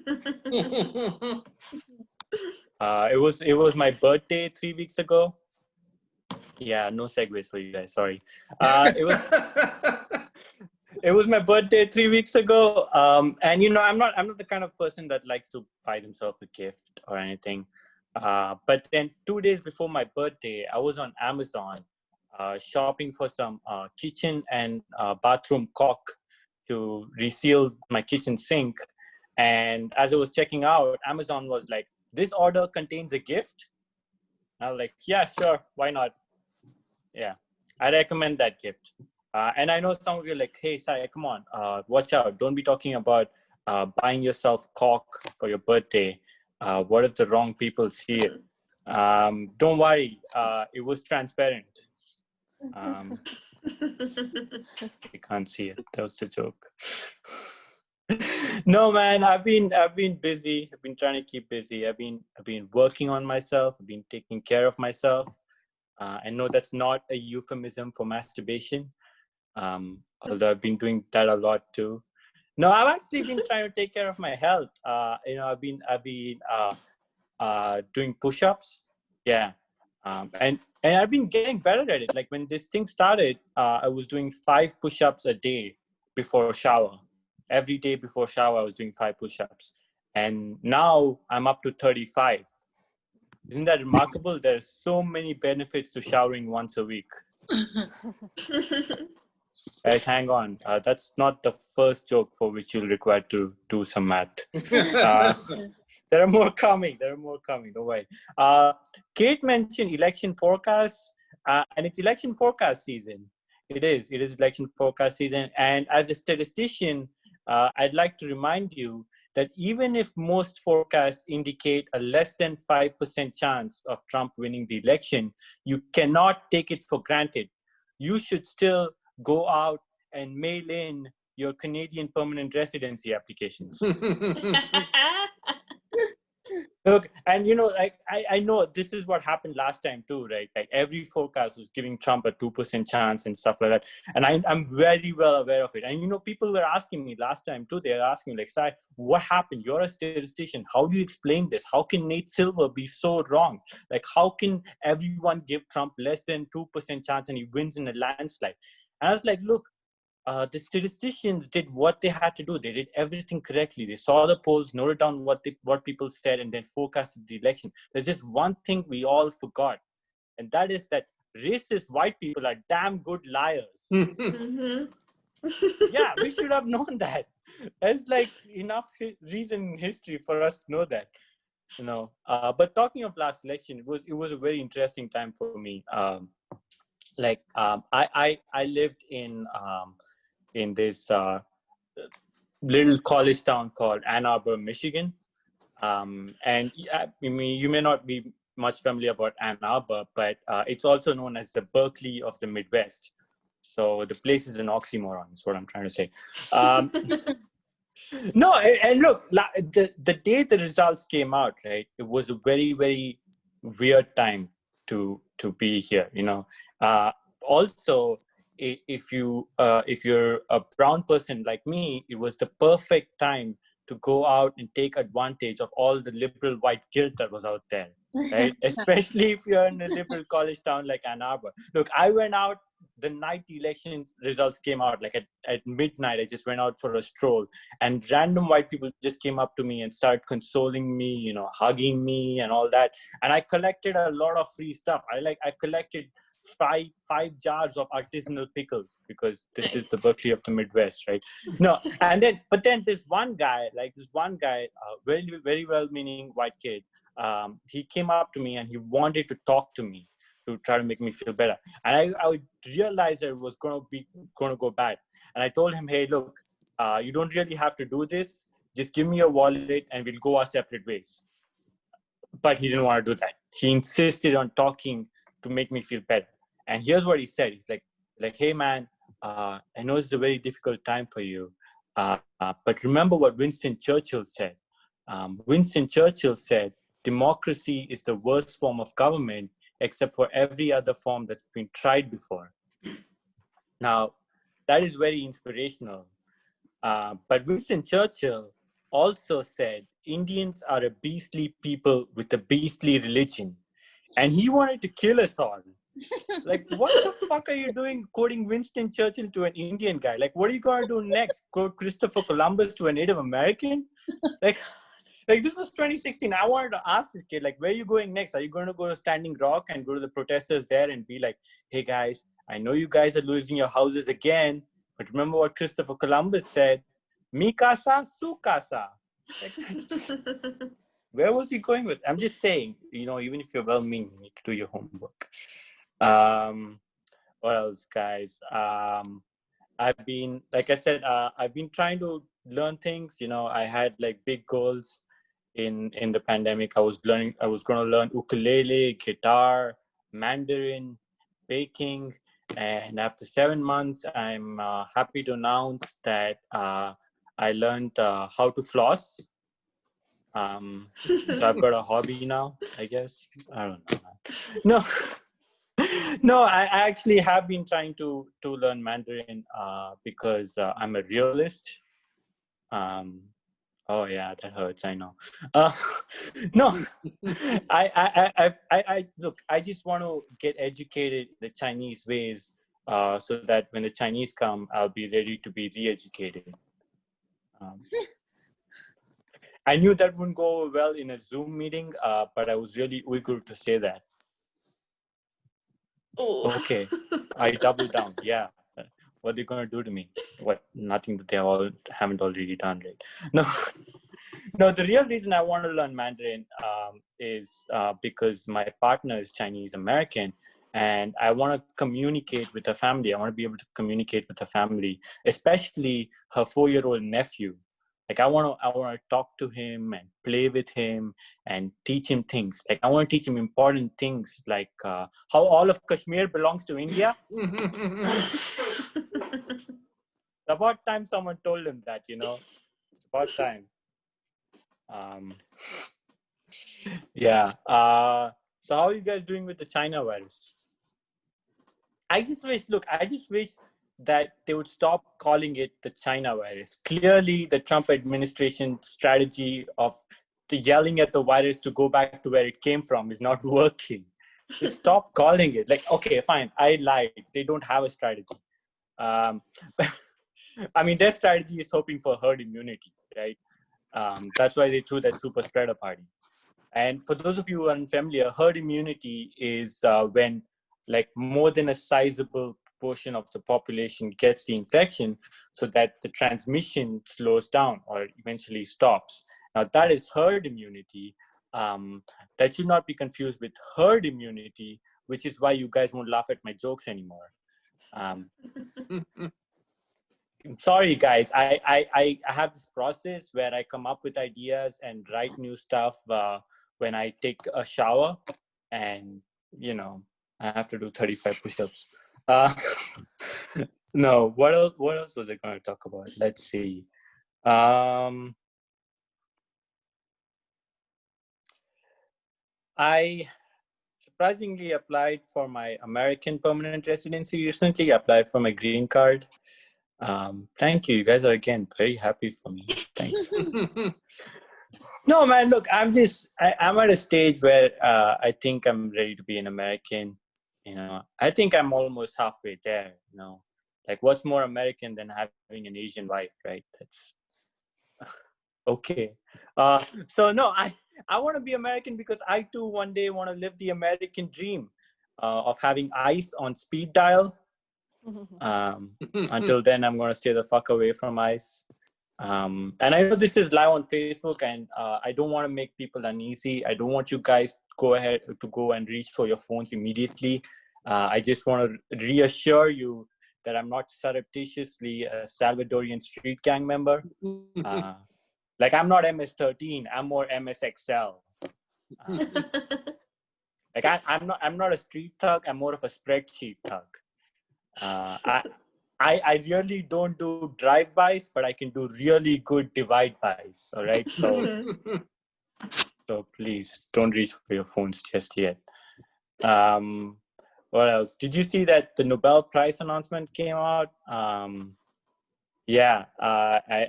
It was my birthday 3 weeks ago. Yeah, no segues for you guys. Sorry. It was my birthday 3 weeks ago, and I'm not the kind of person that likes to buy themselves a gift or anything. But then 2 days before my birthday, I was on Amazon shopping for some kitchen and bathroom caulk to reseal my kitchen sink. And as I was checking out, Amazon was like, "This order contains a gift." I was like, "Yeah, sure, why not?" Yeah, I recommend that gift. And I know some of you are like, "Hey, Sai, come on, watch out. Don't be talking about buying yourself caulk for your birthday. What if the wrong people see it?" Don't worry, it was transparent. You can't see it. That was a joke. No, man, I've been busy. I've been trying to keep busy. I've been working on myself. I've been taking care of myself. I know that's not a euphemism for masturbation, although I've been doing that a lot too. No, I've actually been trying to take care of my health. I've been doing push-ups. Yeah, and I've been getting better at it. Like when this thing started, I was doing 5 push-ups a day before shower. Every day before shower, I was doing 5 push-ups, and now I'm up to 35. Isn't that remarkable? There's so many benefits to showering once a week. Guys, hang on. That's not the first joke for which you'll require to do some math. There are more coming. Don't worry. Kate mentioned election forecasts, and it's election forecast season. It is election forecast season. And as a statistician, I'd like to remind you that even if most forecasts indicate a less than 5% chance of Trump winning the election, you cannot take it for granted. You should still go out and mail in your Canadian permanent residency applications. Look, and I know this is what happened last time too, right? Like every forecast was giving Trump a 2% chance and stuff like that. And I'm very well aware of it. And people were asking me last time too, they were asking me like, "Sai, what happened? You're a statistician. How do you explain this? How can Nate Silver be so wrong? Like, how can everyone give Trump less than 2% chance and he wins in a landslide?" And I was like, look, the statisticians did what they had to do. They did everything correctly. They saw the polls, noted down what people said, and then forecasted the election. There's just one thing we all forgot, and that is that racist white people are damn good liars. Yeah, we should have known that. There's like enough reason in history for us to know that. But talking of last election, it was a very interesting time for me. I lived in this little college town called Ann Arbor, Michigan. And you may not be much familiar about Ann Arbor, but it's also known as the Berkeley of the Midwest. So the place is an oxymoron, is what I'm trying to say. No, and look, the day the results came out, right, it was a very, very weird time to be here, Also, if you're a brown person like me, it was the perfect time to go out and take advantage of all the liberal white guilt that was out there, right? Especially if you're in a liberal college town like Ann Arbor. Look, I went out the night the election results came out, like at midnight. I just went out for a stroll, and random white people just came up to me and started consoling me, hugging me and all that. And I collected a lot of free stuff. I collected five jars of artisanal pickles, because this is the Berkeley of the Midwest, right? No, but then this one guy, very, very well-meaning white kid, he came up to me and he wanted to talk to me to try to make me feel better. And I realized that it was going to go bad. And I told him, "Hey, look, You don't really have to do this. Just give me your wallet and we'll go our separate ways. But he didn't want to do that. He insisted on talking to make me feel better. And here's what he said. He's like, hey, man, I know it's a very difficult time for you. But remember what Winston Churchill said. Winston Churchill said, democracy is the worst form of government except for every other form that's been tried before. Now, that is very inspirational. But Winston Churchill also said, Indians are a beastly people with a beastly religion. And he wanted to kill us all. Like, what the fuck are you doing quoting Winston Churchill to an Indian guy? Like, what are you going to do next? Quote Christopher Columbus to a Native American? Like this was 2016. I wanted to ask this kid, like, where are you going next? Are you going to go to Standing Rock and go to the protesters there and be like, hey, guys, I know you guys are losing your houses again, but remember what Christopher Columbus said, mi casa, su casa. Like, where was he going with? I'm just saying, even if you're well-meaning, you need to do your homework. What else, guys? I've been, like I said, I've been trying to learn things. I had like big goals in the pandemic. I was going to learn ukulele, guitar, Mandarin, baking. And after 7 months, I'm happy to announce that I learned how to floss. So I've got a hobby now, I guess. I don't know. No, I actually have been trying to learn Mandarin because I'm a realist. Oh yeah, that hurts. I know. No, I look. I just want to get educated the Chinese ways, so that when the Chinese come, I'll be ready to be re-educated. I knew that wouldn't go well in a Zoom meeting, but I was really eager to say that. Oh. Okay, I doubled down. Yeah. What are they going to do to me? What? Nothing that they all haven't already done, right? No, the real reason I want to learn Mandarin is because my partner is Chinese American, and I want to communicate with her family. I want to be able to communicate with her family, especially her 4-year-old nephew. Like I want to talk to him and play with him and teach him things. Like I want to teach him important things, like how all of Kashmir belongs to India. It's about time someone told him that, It's about time. Yeah. So how are you guys doing with the China virus? I just wish that they would stop calling it the China virus. Clearly, the Trump administration strategy of the yelling at the virus to go back to where it came from is not working. Just stop calling it. Like, okay, fine, I lied. They don't have a strategy. I mean, their strategy is hoping for herd immunity, right? That's why they threw that super spreader party. And for those of you who are unfamiliar, herd immunity is when like more than a sizable portion of the population gets the infection so that the transmission slows down or eventually stops. Now that is herd immunity. That should not be confused with herd immunity, which is why you guys won't laugh at my jokes anymore. I'm sorry, guys. I have this process where I come up with ideas and write new stuff when I take a shower, and I have to do 35 push-ups. No, what else was I going to talk about? Let's see. I surprisingly applied for my American permanent residency recently. I applied for my green card. Thank you. You guys are again very happy for me. Thanks. No, man, look, I'm at a stage where I think I'm ready to be an American. I think I'm almost halfway there, Like, what's more American than having an Asian wife, right? That's okay. So, no, I want to be American because I, too, one day want to live the American dream of having ice on speed dial. Until then, I'm going to stay the fuck away from ice. And I know this is live on Facebook, and I don't want to make people uneasy. I don't want you guys go and reach for your phones immediately. I just want to reassure you that I'm not surreptitiously a Salvadorian street gang member. Like I'm not MS-13, I'm more MSXL. Like I'm not a street thug, I'm more of a spreadsheet thug. I really don't do drive-bys, but I can do really good divide-bys, all right? So please don't reach for your phones just yet. What else? Did you see that the Nobel Prize announcement came out? I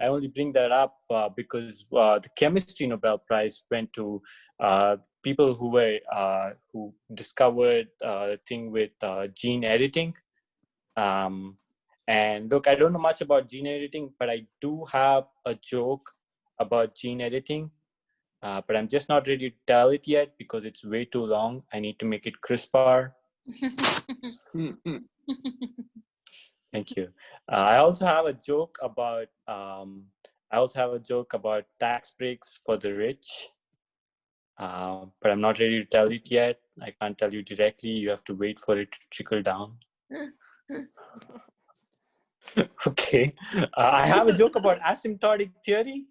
only bring that up because the chemistry Nobel Prize went to people who discovered the thing with gene editing. And look, I don't know much about gene editing, but I do have a joke about gene editing. But I'm just not ready to tell it yet because it's way too long. I need to make it crisper. Thank you. I also have a joke about tax breaks for the rich. But I'm not ready to tell it yet. I can't tell you directly. You have to wait for it to trickle down. Okay. I have a joke about asymptotic theory.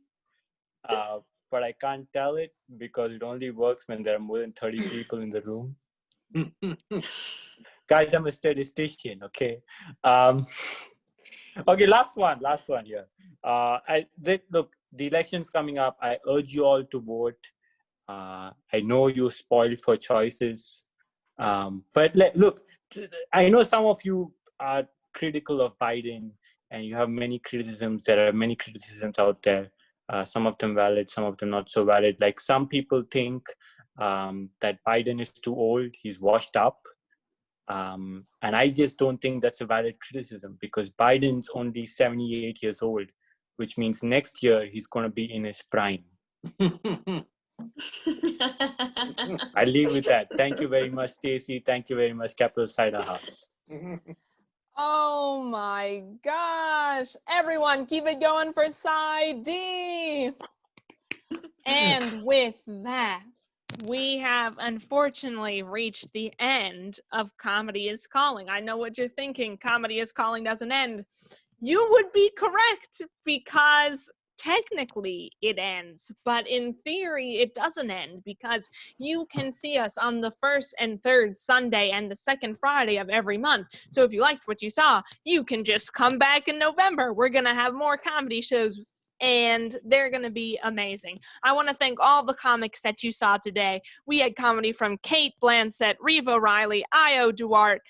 But I can't tell it because it only works when there are more than 30 people in the room. Guys, I'm a statistician, okay? Okay, last one here. Look, the election's coming up. I urge you all to vote. I know you're spoiled for choices. But look, I know some of you are critical of Biden and you have many criticisms. There are many criticisms out there. Some of them valid, some of them not so valid. Like some people think that Biden is too old, he's washed up. And I just don't think that's a valid criticism because Biden's only 78 years old, which means next year he's going to be in his prime. I leave with that. Thank you very much, Stacey. Thank you very much, Capital Cider House. Oh my gosh. Everyone, keep it going for Side D. And with that, we have unfortunately reached the end of Comedy is Calling. I know what you're thinking. Comedy is Calling doesn't end. You would be correct because technically it ends, but in theory it doesn't end because you can see us on the first and third Sunday and the second Friday of every month. So if you liked what you saw, you can just come back in November. We're going to have more comedy shows and they're going to be amazing. I want to thank all the comics that you saw today. We had comedy from Kate Blansett, Riva Riley, Io Duarte,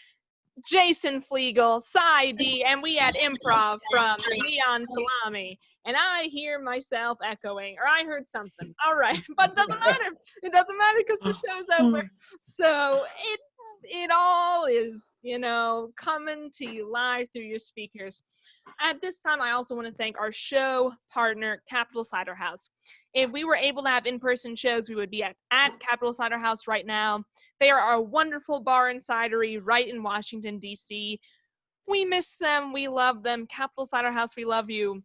Jason Fliegle, Side D, and we had Improv from Neon Salami. And I hear myself echoing, or I heard something. All right, but it doesn't matter. It doesn't matter because the show's over. So it all is, coming to you live through your speakers. At this time, I also want to thank our show partner, Capital Cider House. If we were able to have in-person shows, we would be at Capital Cider House right now. They are our wonderful bar and cidery right in Washington, D.C. We miss them. We love them. Capital Cider House, we love you.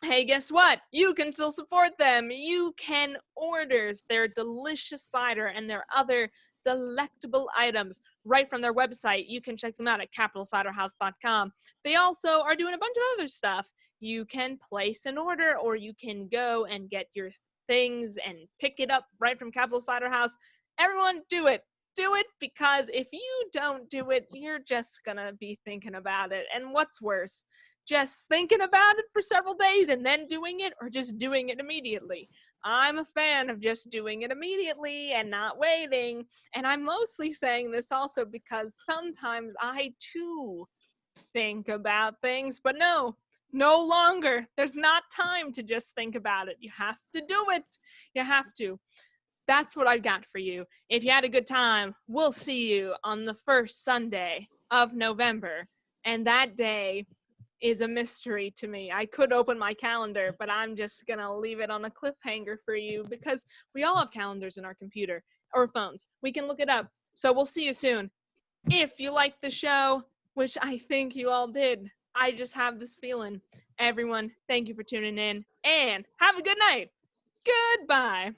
Hey, guess what? You can still support them. You can order their delicious cider and their other delectable items right from their website. You can check them out at capitalciderhouse.com. They also are doing a bunch of other stuff. You can place an order or you can go and get your things and pick it up right from Capital Cider House. Everyone, do it. Do it, because if you don't do it, you're just gonna be thinking about it. And what's worse, just thinking about it for several days and then doing it, or just doing it immediately? I'm a fan of just doing it immediately and not waiting. And I'm mostly saying this also because sometimes I too think about things, but no longer. There's not time to just think about it. You have to do it. You have to. That's what I got for you. If you had a good time, we'll see you on the first Sunday of November. And that day is a mystery to me. I could open my calendar, but I'm just going to leave it on a cliffhanger for you because we all have calendars in our computer or phones. We can look it up. So we'll see you soon. If you liked the show, which I think you all did, I just have this feeling. Everyone, thank you for tuning in and have a good night. Goodbye.